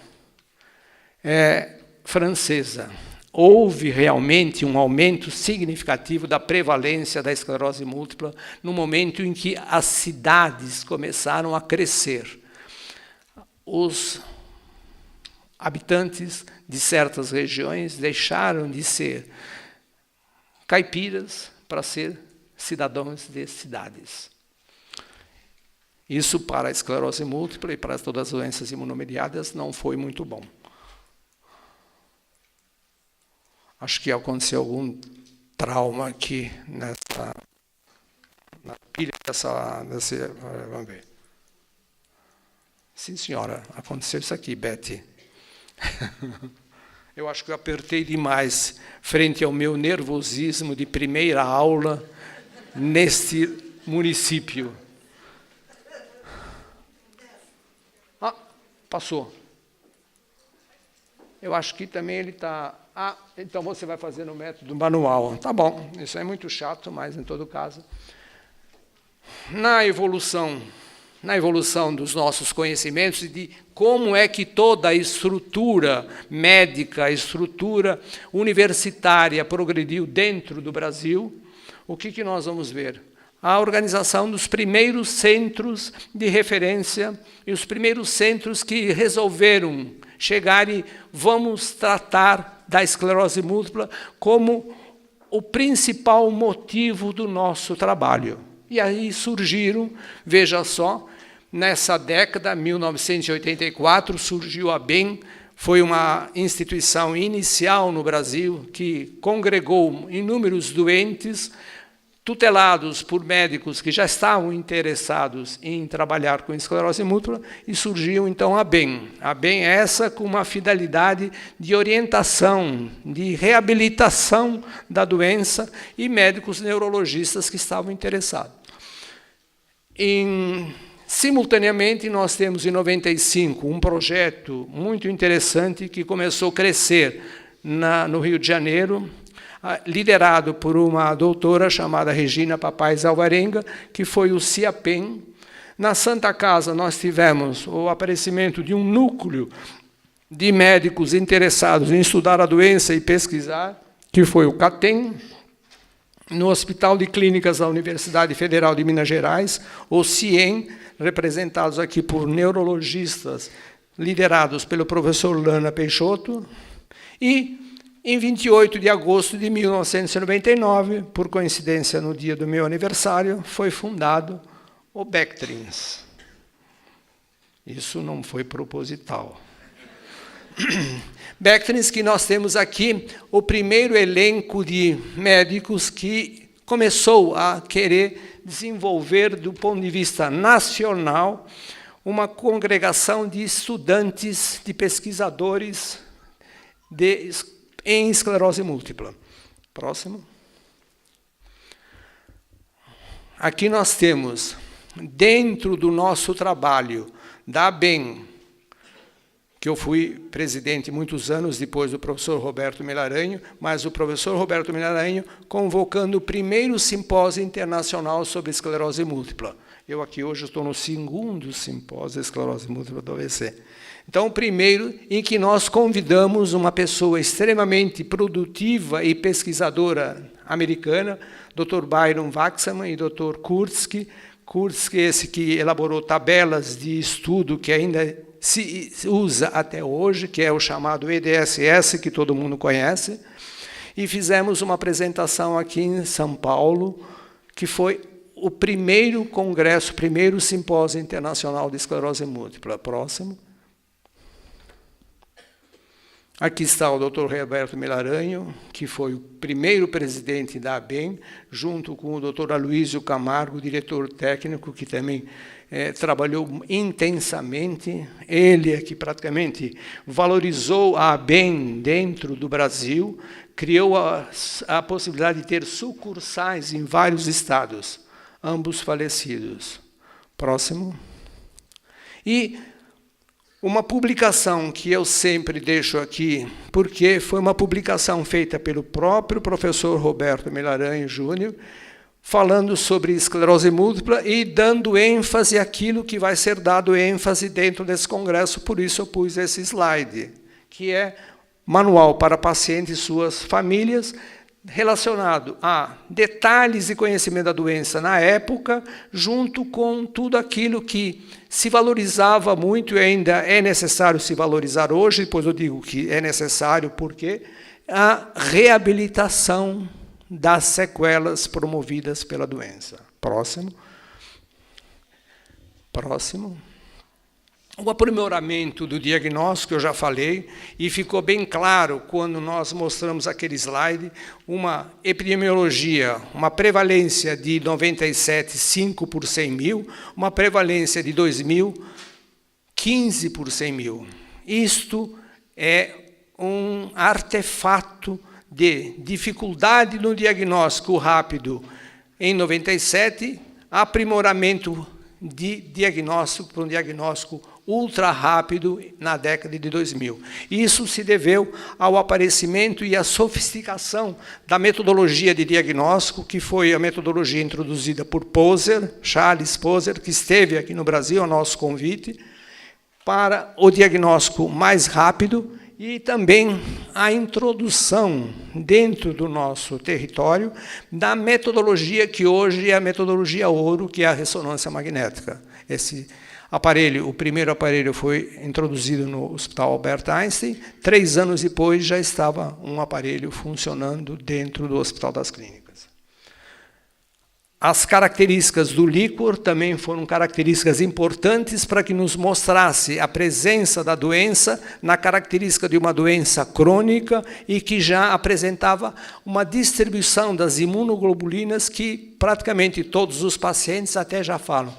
francesa. Houve realmente um aumento significativo da prevalência da esclerose múltipla no momento em que as cidades começaram a crescer. Os habitantes de certas regiões deixaram de ser caipiras para ser cidadãos de cidades. Isso para a esclerose múltipla e para todas as doenças imunomediadas não foi muito bom. Acho que aconteceu algum trauma aqui na pilha desse. Vamos ver. Sim, senhora, aconteceu isso aqui, Betty. Eu acho que eu apertei demais frente ao meu nervosismo de primeira aula neste município. Ah, passou. Eu acho que também ele está... Ah, então você vai fazer no método manual. Tá bom, isso é muito chato, mas em todo caso. Na evolução dos nossos conhecimentos e de como é que toda a estrutura médica, a estrutura universitária progrediu dentro do Brasil, o que nós vamos ver? a organização dos primeiros centros de referência e os primeiros centros que resolveram chegar e vamos tratar da esclerose múltipla como o principal motivo do nosso trabalho. E aí surgiram, veja só, nessa década, 1984, surgiu a BEM, foi uma instituição inicial no Brasil que congregou inúmeros doentes tutelados por médicos que já estavam interessados em trabalhar com esclerose múltipla, e surgiu então a BEM. A BEM é essa com uma finalidade de orientação, de reabilitação da doença e médicos neurologistas que estavam interessados. Simultaneamente, nós temos em 95 um projeto muito interessante que começou a crescer no Rio de Janeiro, liderado por uma doutora chamada Regina Papais Alvarenga, que foi o CIAPEM. Na Santa Casa, nós tivemos o aparecimento de um núcleo de médicos interessados em estudar a doença e pesquisar, que foi o CATEM. No Hospital de Clínicas da Universidade Federal de Minas Gerais, o CIEM, representados aqui por neurologistas, liderados pelo professor Lana Peixoto, e em 28 de agosto de 1999, por coincidência no dia do meu aniversário, foi fundado o Bectrins. Isso não foi proposital. Bectrins, que nós temos aqui o primeiro elenco de médicos que começou a querer desenvolver, do ponto de vista nacional, uma congregação de estudantes, de pesquisadores em esclerose múltipla. Próximo. Aqui nós temos, dentro do nosso trabalho da ABEM, que eu fui presidente muitos anos depois do professor Roberto Melaranho, mas o professor Roberto Melaranho convocando o primeiro simpósio internacional sobre esclerose múltipla. Eu aqui hoje estou no segundo simpósio de esclerose múltipla do AVC. Então, o primeiro em que nós convidamos uma pessoa extremamente produtiva e pesquisadora americana, Dr. Byron Waxman e Dr. Kurtzky, esse que elaborou tabelas de estudo que ainda se usa até hoje, que é o chamado EDSS, que todo mundo conhece, e fizemos uma apresentação aqui em São Paulo, que foi o primeiro congresso, o primeiro simpósio internacional de esclerose múltipla. Próximo. Aqui está o Dr. Roberto Melaranho, que foi o primeiro presidente da ABEM, junto com o Dr. Aloysio Camargo, diretor técnico, que também trabalhou intensamente. Ele é que praticamente valorizou a ABEM dentro do Brasil, criou a possibilidade de ter sucursais em vários estados, ambos falecidos. Próximo. E uma publicação que eu sempre deixo aqui, porque foi uma publicação feita pelo próprio professor Roberto Melaranho Júnior, falando sobre esclerose múltipla e dando ênfase àquilo que vai ser dado ênfase dentro desse congresso, por isso eu pus esse slide, que é manual para pacientes e suas famílias, relacionado a detalhes e conhecimento da doença na época, junto com tudo aquilo que se valorizava muito e ainda é necessário se valorizar hoje, depois eu digo que é necessário porque a reabilitação das sequelas promovidas pela doença. Próximo. Próximo. O aprimoramento do diagnóstico, eu já falei, e ficou bem claro quando nós mostramos aquele slide, uma epidemiologia, uma prevalência de 97,5 por 100 mil, uma prevalência de 2000, 15 por 100 mil. Isto é um artefato de dificuldade no diagnóstico rápido em 97, aprimoramento de diagnóstico para um diagnóstico ultra rápido na década de 2000. Isso se deveu ao aparecimento e à sofisticação da metodologia de diagnóstico, que foi a metodologia introduzida por Poser, Charles Poser, que esteve aqui no Brasil a nosso convite, para o diagnóstico mais rápido e também a introdução dentro do nosso território da metodologia que hoje é a metodologia ouro, que é a ressonância magnética. Esse aparelho, o primeiro aparelho foi introduzido no Hospital Albert Einstein, 3 anos depois já estava um aparelho funcionando dentro do Hospital das Clínicas. As características do líquor também foram características importantes para que nos mostrasse a presença da doença na característica de uma doença crônica e que já apresentava uma distribuição das imunoglobulinas que praticamente todos os pacientes até já falam.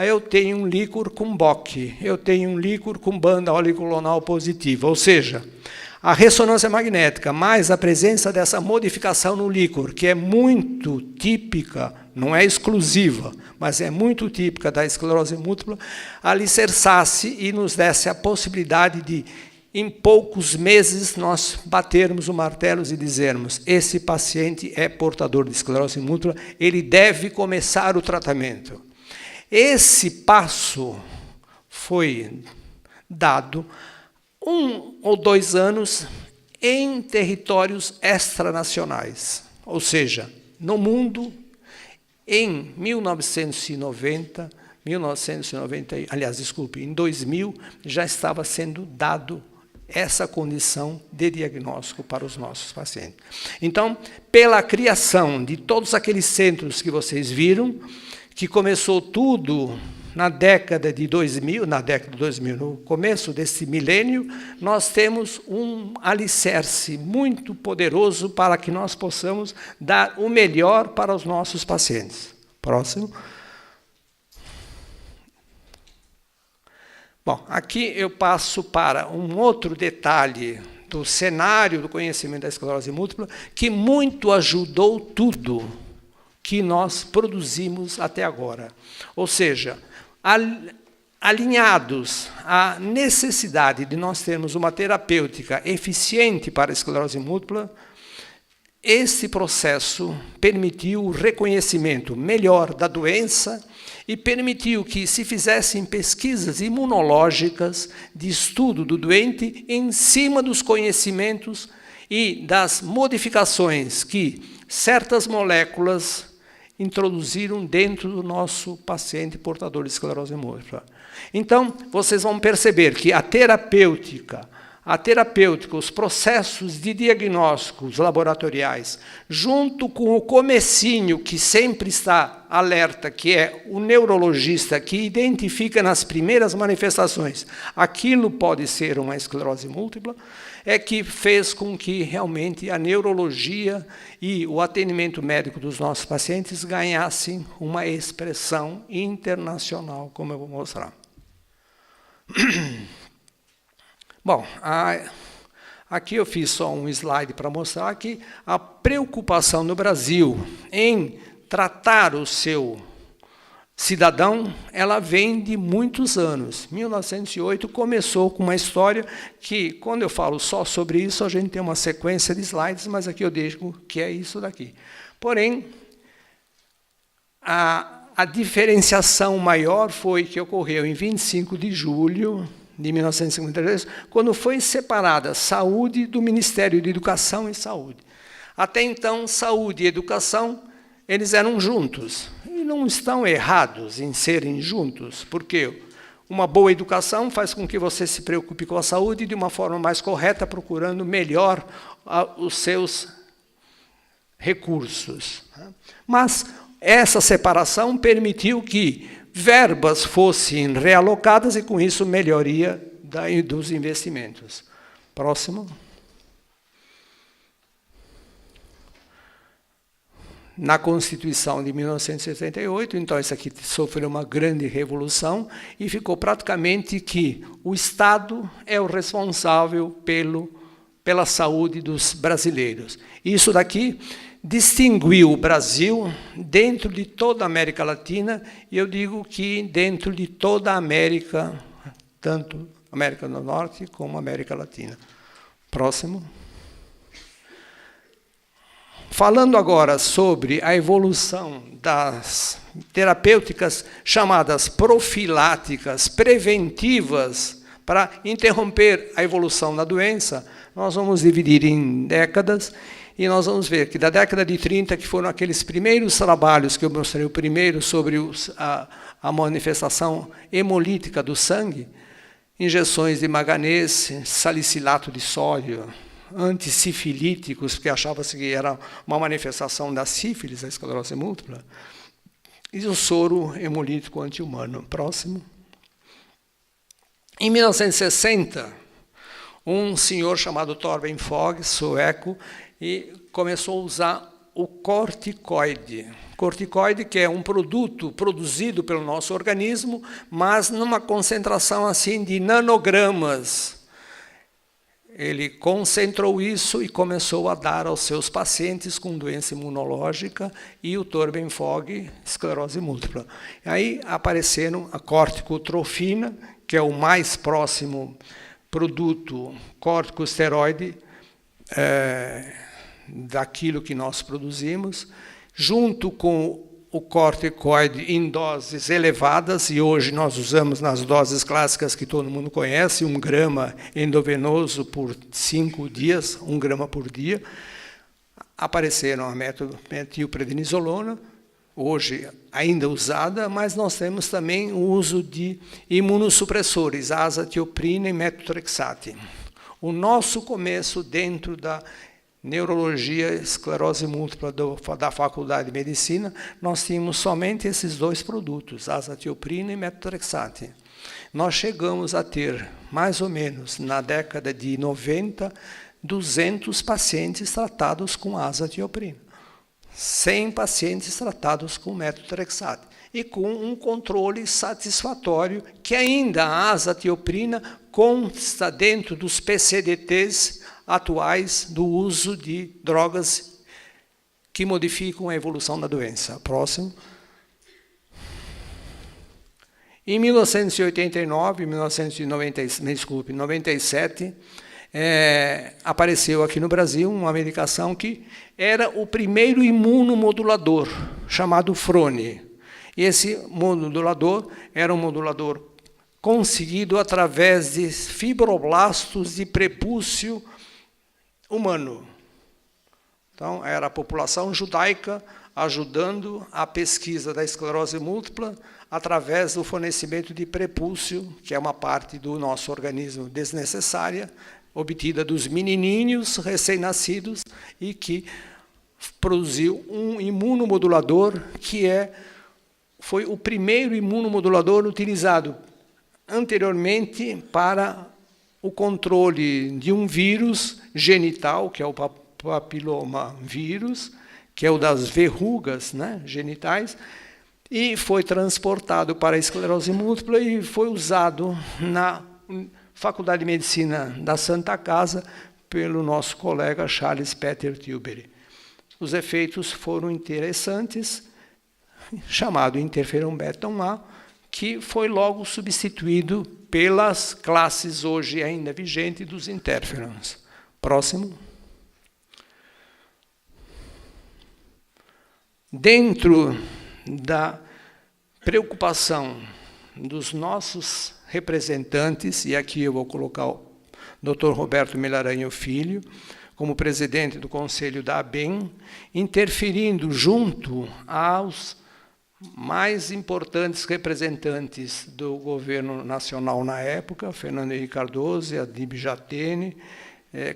Eu tenho um líquor com BOC, eu tenho um líquor com banda oligoklonal positiva, ou seja, a ressonância magnética, mais a presença dessa modificação no líquor, que é muito típica, não é exclusiva, mas é muito típica da esclerose múltipla, alicerçasse e nos desse a possibilidade de, em poucos meses, nós batermos o martelo e dizermos: esse paciente é portador de esclerose múltipla, ele deve começar o tratamento. Esse passo foi dado 1 ou 2 anos em territórios extranacionais, ou seja, no mundo, em 1990, em 2000, já estava sendo dado essa condição de diagnóstico para os nossos pacientes. Então, pela criação de todos aqueles centros que vocês viram, que começou tudo na década de 2000, no começo desse milênio, nós temos um alicerce muito poderoso para que nós possamos dar o melhor para os nossos pacientes. Próximo. Bom, aqui eu passo para um outro detalhe do cenário do conhecimento da esclerose múltipla, que muito ajudou tudo que nós produzimos até agora. Ou seja, alinhados à necessidade de nós termos uma terapêutica eficiente para a esclerose múltipla, esse processo permitiu o reconhecimento melhor da doença e permitiu que se fizessem pesquisas imunológicas de estudo do doente em cima dos conhecimentos e das modificações que certas moléculas introduziram dentro do nosso paciente portador de esclerose múltipla. Então, vocês vão perceber que a terapêutica, os processos de diagnósticos laboratoriais, junto com o comecinho que sempre está alerta, que é o neurologista que identifica nas primeiras manifestações, aquilo pode ser uma esclerose múltipla, é que fez com que realmente a neurologia e o atendimento médico dos nossos pacientes ganhassem uma expressão internacional, como eu vou mostrar. Bom, aqui eu fiz só um slide para mostrar que a preocupação no Brasil em tratar o seu cidadão, ela vem de muitos anos. 1908 começou com uma história que, quando eu falo só sobre isso, a gente tem uma sequência de slides, mas aqui eu digo que é isso daqui. Porém, a diferenciação maior foi que ocorreu em 25 de julho de 1953, quando foi separada saúde do Ministério de Educação e Saúde. Até então, saúde e educação, eles eram juntos. E não estão errados em serem juntos, porque uma boa educação faz com que você se preocupe com a saúde de uma forma mais correta, procurando melhor os seus recursos. Mas essa separação permitiu que verbas fossem realocadas e, com isso, melhoria dos investimentos. Próximo. Na Constituição de 1978, então, isso aqui sofreu uma grande revolução e ficou praticamente que o Estado é o responsável pela saúde dos brasileiros. Isso daqui distinguiu o Brasil dentro de toda a América Latina, e eu digo que dentro de toda a América, tanto América do Norte como América Latina. Próximo. Falando agora sobre a evolução das terapêuticas chamadas profiláticas, preventivas Para interromper a evolução da doença, nós vamos dividir em décadas, e nós vamos ver que da década de 30, que foram aqueles primeiros trabalhos que eu mostrei, o primeiro sobre a manifestação hemolítica do sangue, injeções de manganês, salicilato de sódio, antissifilíticos, porque achava-se que era uma manifestação da sífilis, da esclerose múltipla, e o soro hemolítico anti-humano. Próximo. Em 1960, um senhor chamado Torben Fogh, sueco, e começou a usar o corticoide. Corticoide, que é um produto produzido pelo nosso organismo, mas numa concentração assim de nanogramas. Ele concentrou isso e começou a dar aos seus pacientes com doença imunológica e o Torben Fogh, esclerose múltipla. E aí apareceram a corticotrofina, que é o mais próximo produto corticosteroide daquilo que nós produzimos, junto com o corticoide em doses elevadas, e hoje nós usamos nas doses clássicas que todo mundo conhece, 1 grama endovenoso por 5 dias, 1 grama por dia. Apareceram a metilprednisolona, hoje ainda usada, mas nós temos também o uso de imunossupressores, azatioprina e metotrexate. O nosso começo dentro da neurologia, esclerose múltipla da Faculdade de Medicina, nós tínhamos somente esses 2 produtos, azatioprina e metotrexate. Nós chegamos a ter, mais ou menos, na década de 90, 200 pacientes tratados com azatioprina, 100 pacientes tratados com metotrexate, e com um controle satisfatório, que ainda a azatioprina consta dentro dos PCDTs atuais do uso de drogas que modificam a evolução da doença. Próximo. Em 1989, 1997, apareceu aqui no Brasil uma medicação que era o primeiro imunomodulador, chamado Frone. E esse modulador era um modulador conseguido através de fibroblastos de prepúcio humano. Então, era a população judaica ajudando a pesquisa da esclerose múltipla através do fornecimento de prepúcio, que é uma parte do nosso organismo desnecessária, obtida dos menininhos recém-nascidos, e que produziu um imunomodulador que foi o primeiro imunomodulador utilizado anteriormente para o controle de um vírus genital, que é o papilomavírus, que é o das verrugas, né, genitais, e foi transportado para a esclerose múltipla e foi usado na Faculdade de Medicina da Santa Casa pelo nosso colega Charles Peter Tilbury. Os efeitos foram interessantes, chamado interferon beta-1A, que foi logo substituído pelas classes hoje ainda vigentes dos interferons. Próximo. Dentro da preocupação dos nossos representantes, e aqui eu vou colocar o Dr. Roberto Melaranho Filho, como presidente do Conselho da ABEM, interferindo junto aos mais importantes representantes do governo nacional na época, Fernando Henrique Cardoso, Adib Jatene,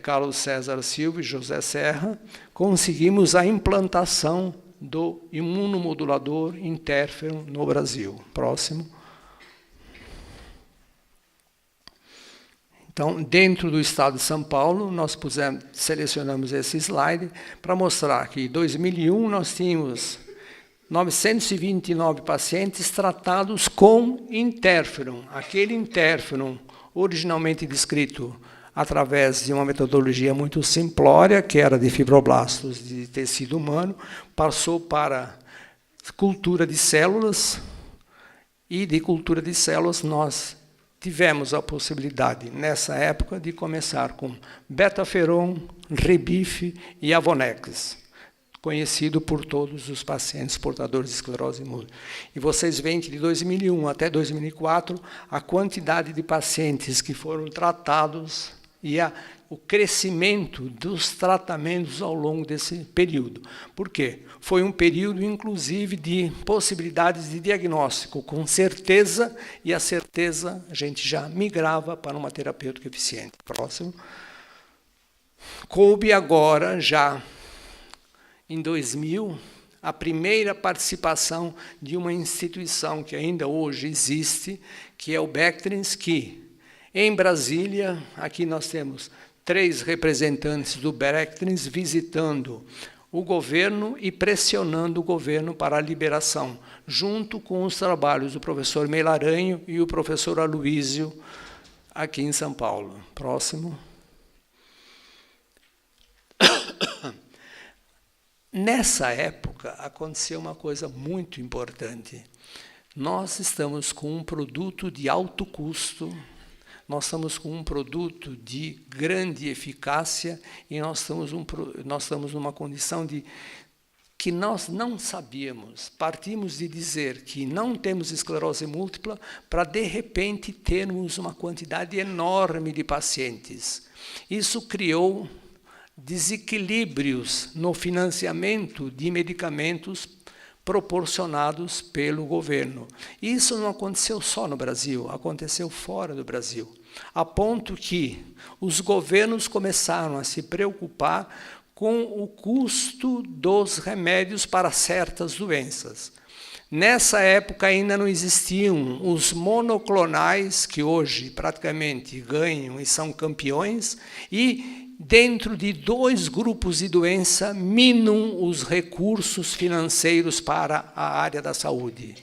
Carlos César Silva e José Serra, conseguimos a implantação do imunomodulador interferon no Brasil. Próximo. Então, dentro do estado de São Paulo, nós selecionamos esse slide para mostrar que em 2001 nós tínhamos 929 pacientes tratados com interferon. Aquele interferon originalmente descrito através de uma metodologia muito simplória, que era de fibroblastos de tecido humano, passou para cultura de células, e de cultura de células nós tivemos a possibilidade, nessa época, de começar com betaferon, Rebif e Avonex. conhecido por todos os pacientes portadores de esclerose múltipla. E vocês veem que de 2001 até 2004, a quantidade de pacientes que foram tratados e o crescimento dos tratamentos ao longo desse período. Por quê? Foi um período, inclusive, de possibilidades de diagnóstico com certeza, e a certeza a gente já migrava para uma terapêutica eficiente. Próximo. Coube agora, já em 2000, a primeira participação de uma instituição que ainda hoje existe, que é o Bectrins, que, em Brasília, aqui nós temos 3 representantes do Bectrins visitando o governo e pressionando o governo para a liberação, junto com os trabalhos do professor Melaranho e o professor Aloísio, aqui em São Paulo. Próximo. Nessa época, aconteceu uma coisa muito importante. Nós estamos com um produto de alto custo, nós estamos com um produto de grande eficácia e nós estamos numa condição de que nós não sabíamos. Partimos de dizer que não temos esclerose múltipla para, de repente, termos uma quantidade enorme de pacientes. Isso criou desequilíbrios no financiamento de medicamentos proporcionados pelo governo. Isso não aconteceu só no Brasil, aconteceu fora do Brasil, a ponto que os governos começaram a se preocupar com o custo dos remédios para certas doenças. Nessa época ainda não existiam os monoclonais, que hoje praticamente ganham e são campeões, e dentro de 2 grupos de doença, minam os recursos financeiros para a área da saúde,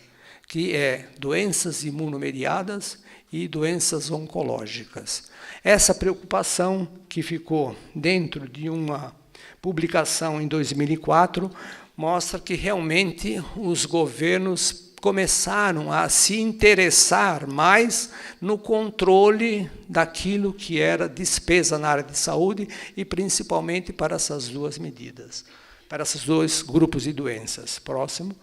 que é doenças imunomediadas e doenças oncológicas. Essa preocupação que ficou dentro de uma publicação em 2004 mostra que realmente os governos começaram a se interessar mais no controle daquilo que era despesa na área de saúde e principalmente para essas 2 medidas, para esses 2 grupos de doenças. Próximo.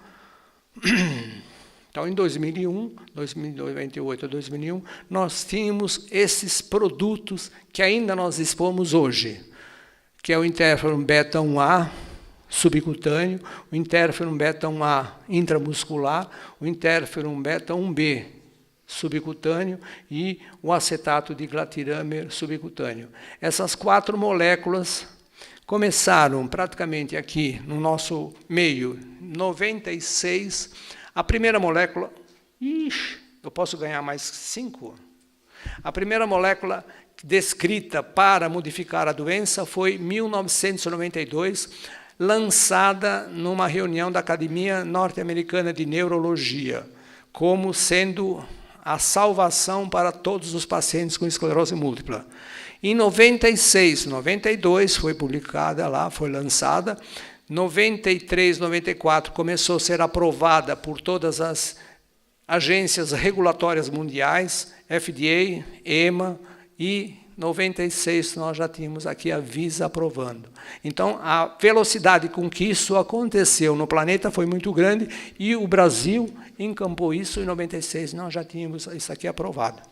Então, em 2001, 1998 a 2001, nós tínhamos esses produtos que ainda nós expomos hoje, que é o interferon beta-1A, subcutâneo, o interferon beta-1A intramuscular, o interferon beta-1B subcutâneo e o acetato de glatiramer subcutâneo. Essas 4 moléculas começaram praticamente aqui no nosso meio, 96. A primeira molécula, eu posso ganhar mais 5? A primeira molécula descrita para modificar a doença foi em 1992, lançada numa reunião da Academia Norte-Americana de Neurologia, como sendo a salvação para todos os pacientes com esclerose múltipla. Em 96, 92 foi publicada lá, foi lançada. 93, 94 começou a ser aprovada por todas as agências regulatórias mundiais, FDA, EMA, e 96 nós já tínhamos aqui a Visa aprovando. Então, a velocidade com que isso aconteceu no planeta foi muito grande e o Brasil encampou isso. Em 96 nós já tínhamos isso aqui aprovado.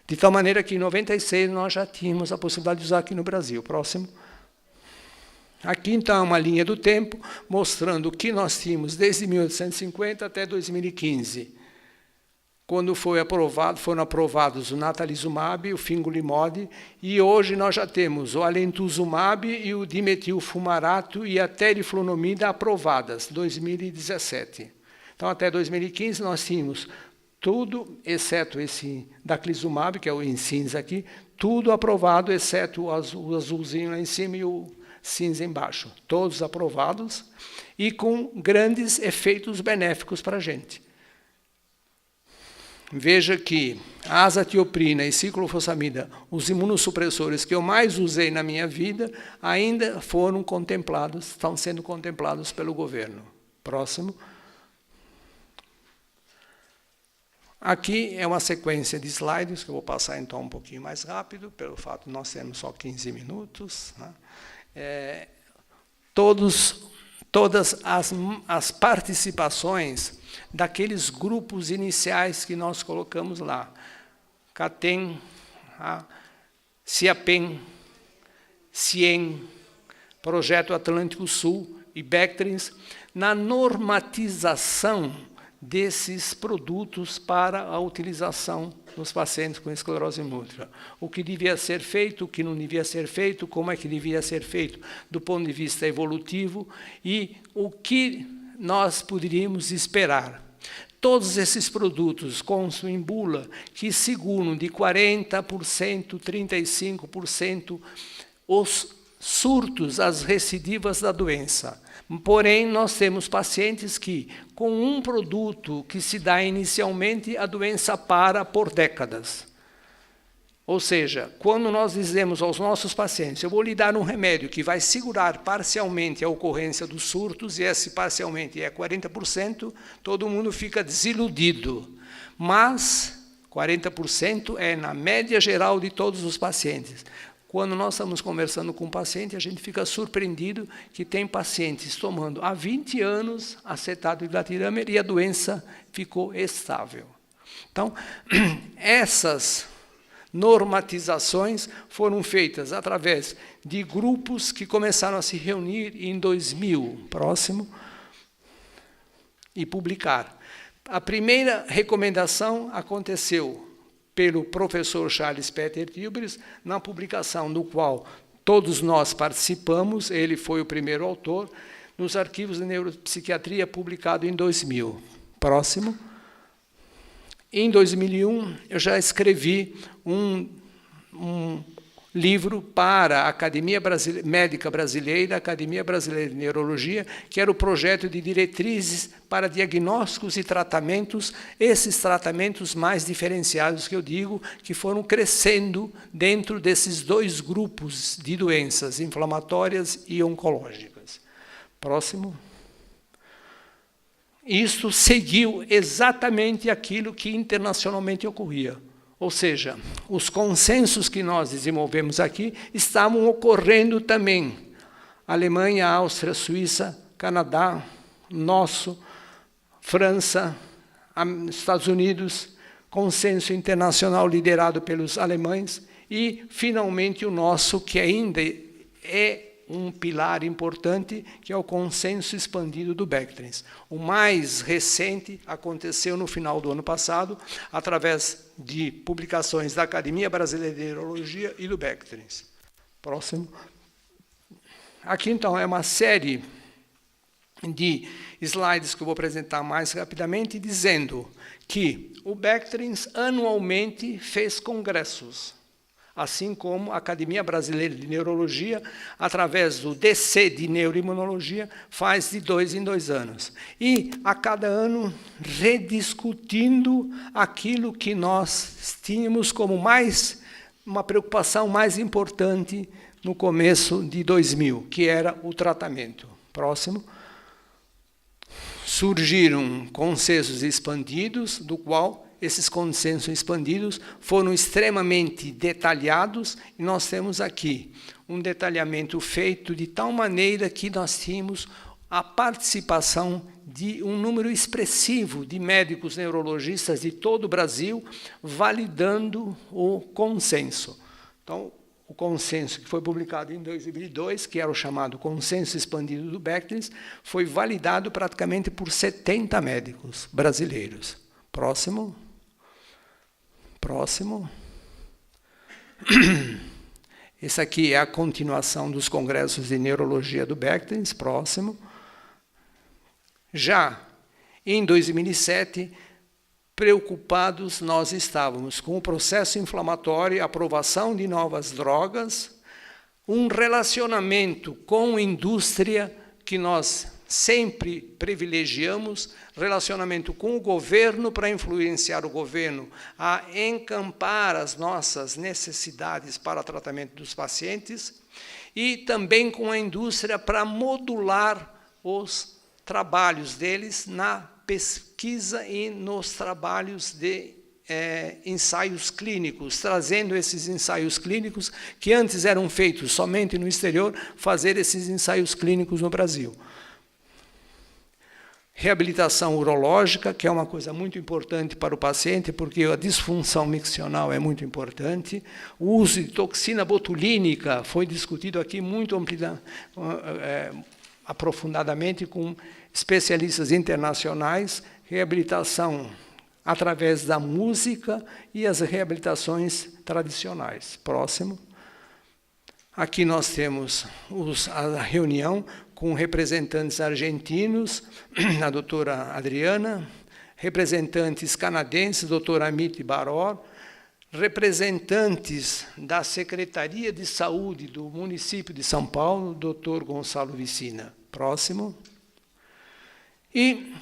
De tal maneira que em 96 nós já tínhamos a possibilidade de usar aqui no Brasil. Próximo. Aqui, então, é uma linha do tempo mostrando o que nós tínhamos desde 1850 até 2015. Quando foram aprovados o natalizumab, o fingolimod, e hoje nós já temos o alentuzumab e o dimetilfumarato e a teriflunomida aprovadas, 2017. Então, até 2015, nós tínhamos tudo, exceto esse daclizumab, que é o em cinza aqui, tudo aprovado, exceto o azulzinho lá em cima e o cinza embaixo. Todos aprovados e com grandes efeitos benéficos para a gente. Veja que a azatioprina e ciclofosfamida, os imunossupressores que eu mais usei na minha vida, ainda foram contemplados, estão sendo contemplados pelo governo. Próximo. Aqui é uma sequência de slides, que eu vou passar então um pouquinho mais rápido, pelo fato de nós termos só 15 minutos. Né? todas as participações daqueles grupos iniciais que nós colocamos lá. CATEM, CIAPEM, CIEM, Projeto Atlântico Sul e Bectrins, na normatização desses produtos para a utilização nos pacientes com esclerose múltipla. O que devia ser feito, o que não devia ser feito, como é que devia ser feito do ponto de vista evolutivo e o que nós poderíamos esperar. Todos esses produtos constam em bula que seguram de 40%, 35% os surtos, as recidivas da doença. Porém, nós temos pacientes que, com um produto que se dá inicialmente, a doença para por décadas. Ou seja, quando nós dizemos aos nossos pacientes, eu vou lhe dar um remédio que vai segurar parcialmente a ocorrência dos surtos, e esse parcialmente é 40%, todo mundo fica desiludido. Mas 40% é na média geral de todos os pacientes. Quando nós estamos conversando com o paciente, a gente fica surpreendido que tem pacientes tomando há 20 anos acetato de glatiramer e a doença ficou estável. Então, essas normatizações foram feitas através de grupos que começaram a se reunir em 2000, e publicar. A primeira recomendação aconteceu pelo professor Charles Peter Tilbury, na publicação do qual todos nós participamos, ele foi o primeiro autor, nos arquivos de neuropsiquiatria, publicado em 2000. Em 2001, eu já escrevi um livro para a Academia Médica Brasileira, a Academia Brasileira de Neurologia, que era o projeto de diretrizes para diagnósticos e tratamentos, esses tratamentos mais diferenciados que eu digo, que foram crescendo dentro desses dois grupos de doenças inflamatórias e oncológicas. Isso seguiu exatamente aquilo que internacionalmente ocorria. Ou seja, os consensos que nós desenvolvemos aqui estavam ocorrendo também. Alemanha, Áustria, Suíça, Canadá, França, Estados Unidos, consenso internacional liderado pelos alemães e, finalmente, o nosso, que ainda é um pilar importante, que é o consenso expandido do Bectrins. O mais recente aconteceu no final do ano passado, através de publicações da Academia Brasileira de Neurologia e do Bectrins. Aqui, então, é uma série de slides que eu vou apresentar mais rapidamente, dizendo que o Bectrins anualmente fez congressos, assim como a Academia Brasileira de Neurologia, através do DC de Neuroimunologia, faz de 2 em 2 anos. E, a cada ano, rediscutindo aquilo que nós tínhamos como uma preocupação mais importante no começo de 2000, que era o tratamento. Surgiram consensos expandidos, do qual esses consensos expandidos foram extremamente detalhados, e nós temos aqui um detalhamento feito de tal maneira que nós tínhamos a participação de um número expressivo de médicos neurologistas de todo o Brasil, validando o consenso. Então, o consenso que foi publicado em 2002, que era o chamado Consenso Expandido do Bectrins, foi validado praticamente por 70 médicos brasileiros. Próximo. Esse aqui é a continuação dos congressos de neurologia do Bectrins. Já em 2007, preocupados nós estávamos com o processo inflamatório, a aprovação de novas drogas, um relacionamento com a indústria que nós sempre privilegiamos, relacionamento com o governo para influenciar o governo a encampar as nossas necessidades para o tratamento dos pacientes e também com a indústria para modular os trabalhos deles na pesquisa e nos trabalhos de ensaios clínicos, trazendo esses ensaios clínicos que antes eram feitos somente no exterior, fazer esses ensaios clínicos no Brasil. reabilitação urológica, que é uma coisa muito importante para o paciente, porque a disfunção miccional é muito importante. O uso de toxina botulínica foi discutido aqui muito aprofundadamente com especialistas internacionais. Reabilitação através da música e as reabilitações tradicionais. Próximo. Aqui nós temos a reunião com representantes argentinos, a doutora Adriana, representantes canadenses, doutor Amit Baror, representantes da Secretaria de Saúde do município de São Paulo, doutor Gonçalo Vicina. Próximo. E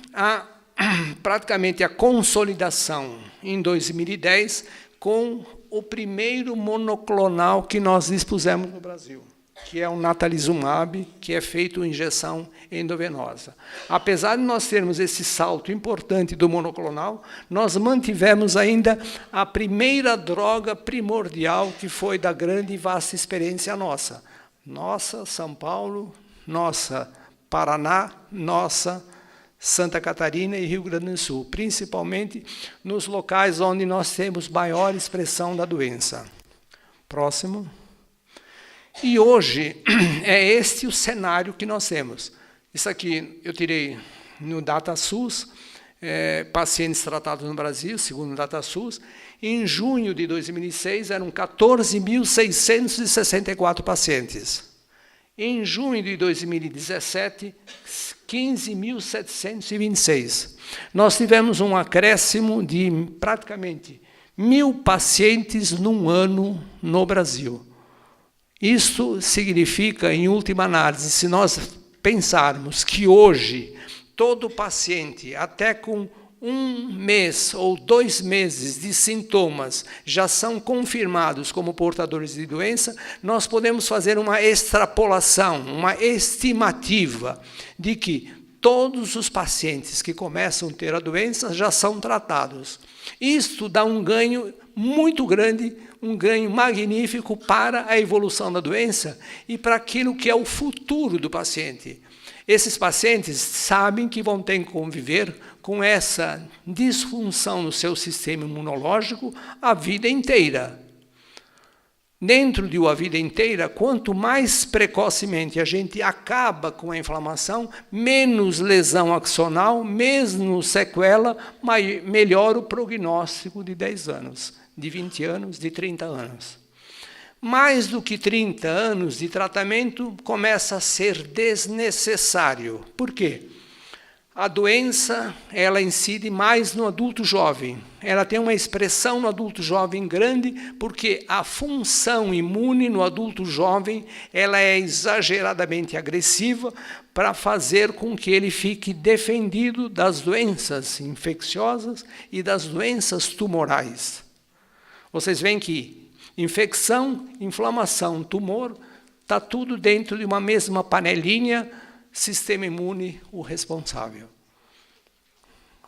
praticamente a consolidação em 2010 com o primeiro monoclonal que nós dispusemos no Brasil, que é o natalizumab, que é feito injeção endovenosa. Apesar de nós termos esse salto importante do monoclonal, nós mantivemos ainda a primeira droga primordial, que foi da grande e vasta experiência nossa. Nossa São Paulo, nossa Paraná, nossa Santa Catarina e Rio Grande do Sul, principalmente nos locais onde nós temos maior expressão da doença. Próximo. E hoje é este o cenário que nós temos. Isso aqui eu tirei no DataSUS, pacientes tratados no Brasil, segundo o DataSUS. Em junho de 2006, eram 14.664 pacientes. Em junho de 2017, 15.726. Nós tivemos um acréscimo de praticamente 1.000 pacientes num ano no Brasil. Isto significa, em última análise, se nós pensarmos que hoje todo paciente, até com 1 mês ou 2 meses de sintomas, já são confirmados como portadores de doença, nós podemos fazer uma extrapolação, uma estimativa de que todos os pacientes que começam a ter a doença já são tratados. Isto dá um ganho muito grande, um ganho magnífico para a evolução da doença e para aquilo que é o futuro do paciente. Esses pacientes sabem que vão ter que conviver com essa disfunção no seu sistema imunológico a vida inteira. Dentro de uma vida inteira, quanto mais precocemente a gente acaba com a inflamação, menos lesão axonal, menos sequela, melhor o prognóstico de 10 anos, de 20 anos, de 30 anos. Mais do que 30 anos de tratamento começa a ser desnecessário. Por quê? A doença, ela incide mais no adulto jovem. Ela tem uma expressão no adulto jovem grande, porque a função imune no adulto jovem, ela é exageradamente agressiva para fazer com que ele fique defendido das doenças infecciosas e das doenças tumorais. Vocês veem que infecção, inflamação, tumor, está tudo dentro de uma mesma panelinha, sistema imune, o responsável.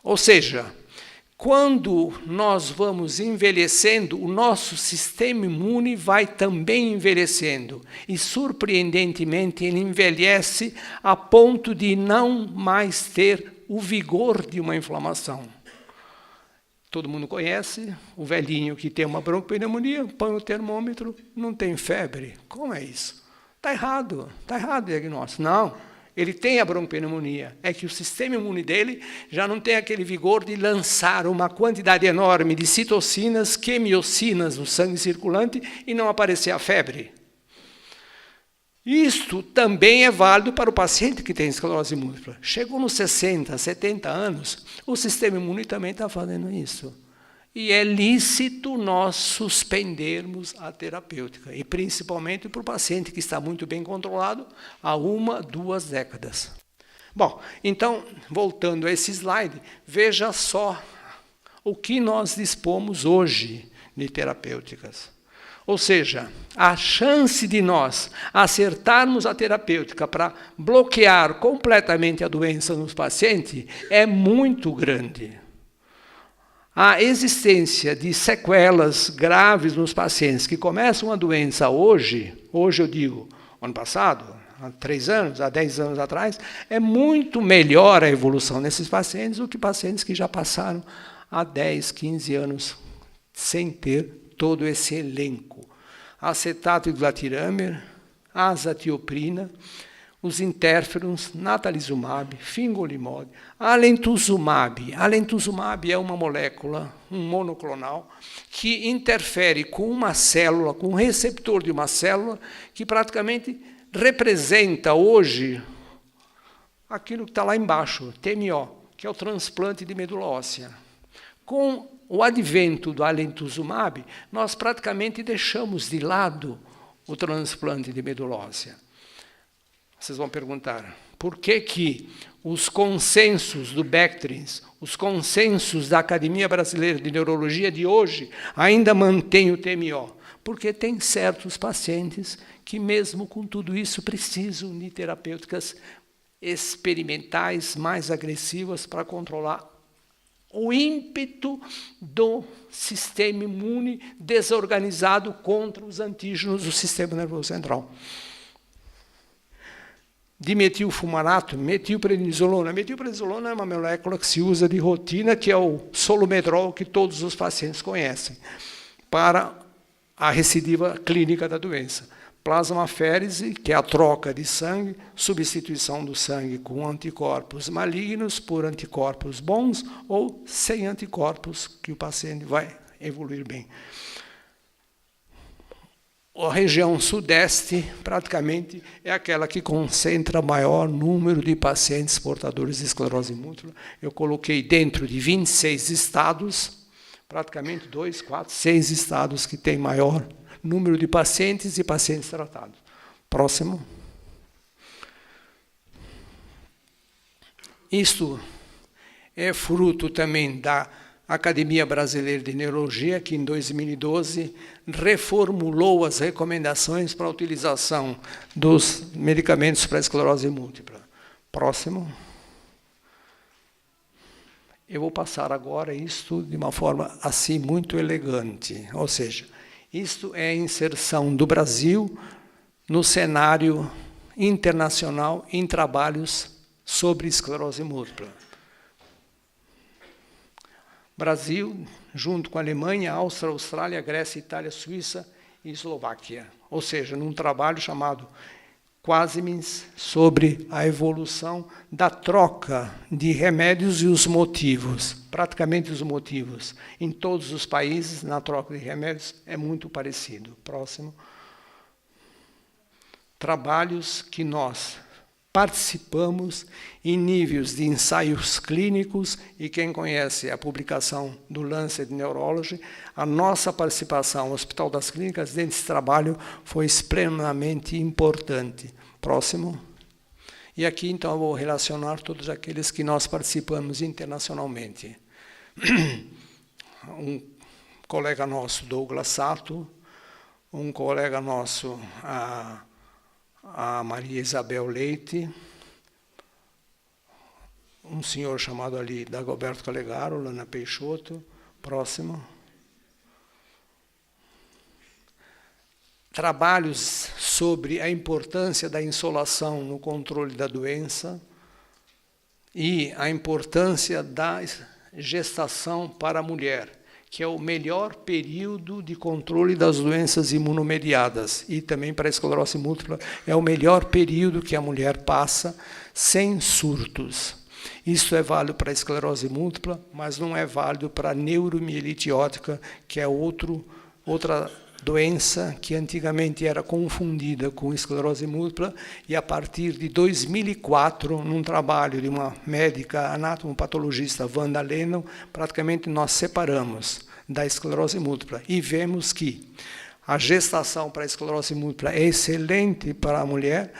Ou seja, quando nós vamos envelhecendo, o nosso sistema imune vai também envelhecendo. E, surpreendentemente, ele envelhece a ponto de não mais ter o vigor de uma inflamação. Todo mundo conhece o velhinho que tem uma broncopneumonia, põe o termômetro, não tem febre. Como é isso? Está errado o diagnóstico. Não, ele tem a broncopneumonia. É que o sistema imune dele já não tem aquele vigor de lançar uma quantidade enorme de citocinas, quimiocinas no sangue circulante e não aparecer a febre. Isto também é válido para o paciente que tem esclerose múltipla. Chegou nos 60, 70 anos, o sistema imune também está fazendo isso. E é lícito nós suspendermos a terapêutica, e principalmente para o paciente que está muito bem controlado há 1, 2 décadas. Bom, então, voltando a esse slide, veja só o que nós dispomos hoje de terapêuticas. Ou seja, a chance de nós acertarmos a terapêutica para bloquear completamente a doença nos pacientes é muito grande. A existência de sequelas graves nos pacientes que começam a doença hoje eu digo, ano passado, há 3 anos, há 10 anos atrás, é muito melhor a evolução desses pacientes do que pacientes que já passaram há 10, 15 anos sem ter todo esse elenco. Acetato de glatiramer, azatioprina, os interferons, natalizumab, fingolimod, alemtuzumab. Alemtuzumab é uma molécula, um monoclonal, que interfere com uma célula, com um receptor de uma célula, que praticamente representa hoje aquilo que está lá embaixo, TMO, que é o transplante de medula óssea. Com o advento do alemtuzumab, nós praticamente deixamos de lado o transplante de medula óssea. Vocês vão perguntar, por que os consensos do Bectrins, os consensos da Academia Brasileira de Neurologia de hoje, ainda mantêm o TMO? Porque tem certos pacientes que, mesmo com tudo isso, precisam de terapêuticas experimentais mais agressivas para controlar o ímpeto do sistema imune desorganizado contra os antígenos do sistema nervoso central. Dimetilfumarato, metilprednisolona. Metilprednisolona é uma molécula que se usa de rotina, que é o solumedrol que todos os pacientes conhecem, para a recidiva clínica da doença. Plasmaférese, que é a troca de sangue, substituição do sangue com anticorpos malignos por anticorpos bons ou sem anticorpos, que o paciente vai evoluir bem. A região sudeste, praticamente, é aquela que concentra maior número de pacientes portadores de esclerose múltipla. Eu coloquei dentro de 26 estados, praticamente 2, 4, 6 estados que têm maior número de pacientes e pacientes tratados. Próximo. Isto é fruto também da Academia Brasileira de Neurologia, que em 2012 reformulou as recomendações para a utilização dos medicamentos para a esclerose múltipla. Próximo. Eu vou passar agora isto de uma forma assim muito elegante, ou seja, isto é a inserção do Brasil no cenário internacional em trabalhos sobre esclerose múltipla. Brasil, junto com a Alemanha, Áustria, Austrália, Grécia, Itália, Suíça e Eslováquia. Ou seja, num trabalho chamado Quasimins sobre a evolução da troca de remédios e os motivos. Praticamente os motivos em todos os países, na troca de remédios, é muito parecido. Próximo. Trabalhos que nós participamos em níveis de ensaios clínicos, e quem conhece a publicação do Lancet Neurology, a nossa participação no Hospital das Clínicas desse trabalho foi extremamente importante. Próximo. E aqui, então, eu vou relacionar todos aqueles que nós participamos internacionalmente. Um colega nosso, Douglas Sato, um colega nosso, a Maria Isabel Leite, um senhor chamado ali Dagoberto Calegaro, Lana Peixoto. Próximo. Trabalhos sobre a importância da insolação no controle da doença e a importância da gestação para a mulher, que é o melhor período de controle das doenças imunomediadas, e também para a esclerose múltipla é o melhor período que a mulher passa sem surtos. Isso é válido para a esclerose múltipla, mas não é válido para a neuromielite óptica, que é outra doença que antigamente era confundida com esclerose múltipla, e a partir de 2004, num trabalho de uma médica anatomopatologista, Wanda Lennon, praticamente nós separamos da esclerose múltipla e vemos que a gestação para a esclerose múltipla é excelente para a mulher,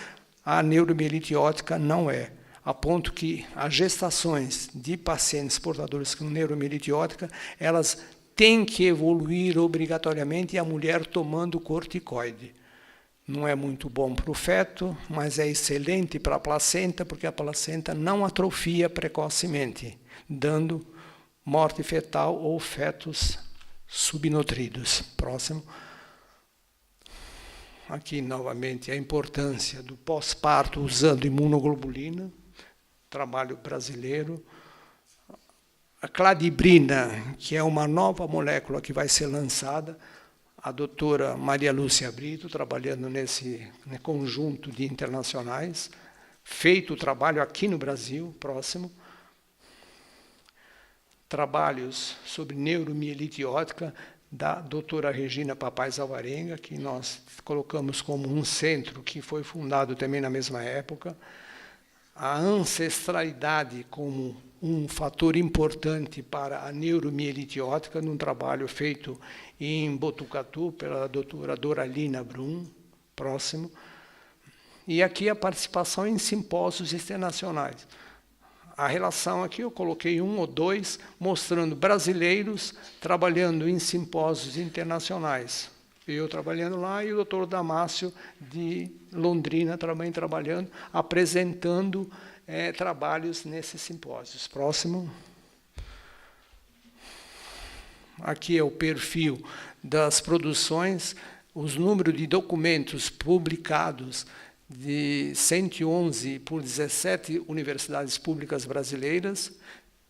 a neuromielite óptica não é. A ponto que as gestações de pacientes portadores com neuromielite óptica, elas têm que evoluir obrigatoriamente, e a mulher tomando corticoide. Não é muito bom para o feto, mas é excelente para a placenta, porque a placenta não atrofia precocemente, dando morte fetal ou fetos subnutridos. Próximo. aqui novamente a importância do pós-parto usando imunoglobulina, trabalho brasileiro. A cladibrina, que é uma nova molécula que vai ser lançada, a doutora Maria Lúcia Brito, trabalhando nesse conjunto de internacionais, feito o trabalho aqui no Brasil, próximo. Trabalhos sobre neuromielite óptica, da doutora Regina Papais Alvarenga, que nós colocamos como um centro que foi fundado também na mesma época. A ancestralidade como um fator importante para a neuromielite óptica, num trabalho feito em Botucatu pela doutora Doralina Brum, próximo. E aqui a participação em simpósios internacionais. A relação aqui, eu coloquei 1 ou 2, mostrando brasileiros trabalhando em simpósios internacionais. Eu trabalhando lá e o doutor Damácio, de Londrina, também trabalhando, apresentando trabalhos nesses simpósios. Próximo. Aqui é o perfil das produções, os números de documentos publicados de 111 por 17 universidades públicas brasileiras,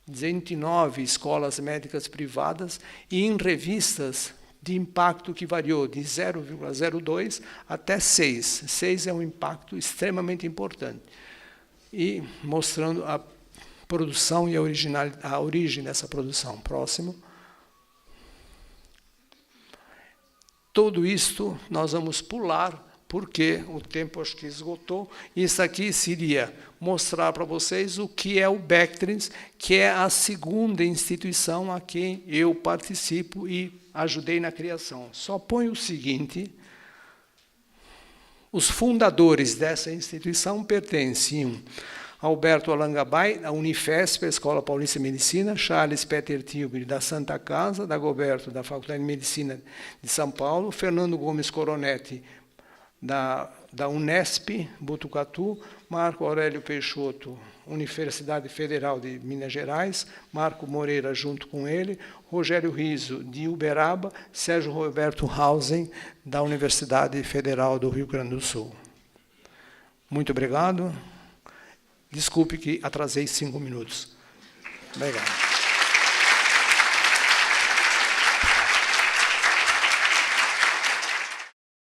29 escolas médicas privadas e em revistas de impacto que variou de 0,02 até 6. 6 é um impacto extremamente importante. E mostrando a produção e a origem dessa produção. Próximo. Tudo isto nós vamos pular, porque o tempo acho que esgotou. Isso aqui seria mostrar para vocês o que é o Bectrins, que é a segunda instituição a quem eu participo e ajudei na criação. Só põe o seguinte: os fundadores dessa instituição pertenciam a Alberto Alangabay, da Unifesp, a Escola Paulista de Medicina, Charles Peter Tilbury, da Santa Casa, Dagoberto, da Faculdade de Medicina de São Paulo, Fernando Gomes Coronetti, da Unesp, Botucatu, Marco Aurélio Peixoto, Universidade Federal de Minas Gerais, Marco Moreira junto com ele, Rogério Riso, de Uberaba, Sérgio Roberto Hausen, da Universidade Federal do Rio Grande do Sul. Muito obrigado. Desculpe que atrasei 5 minutos. Obrigado.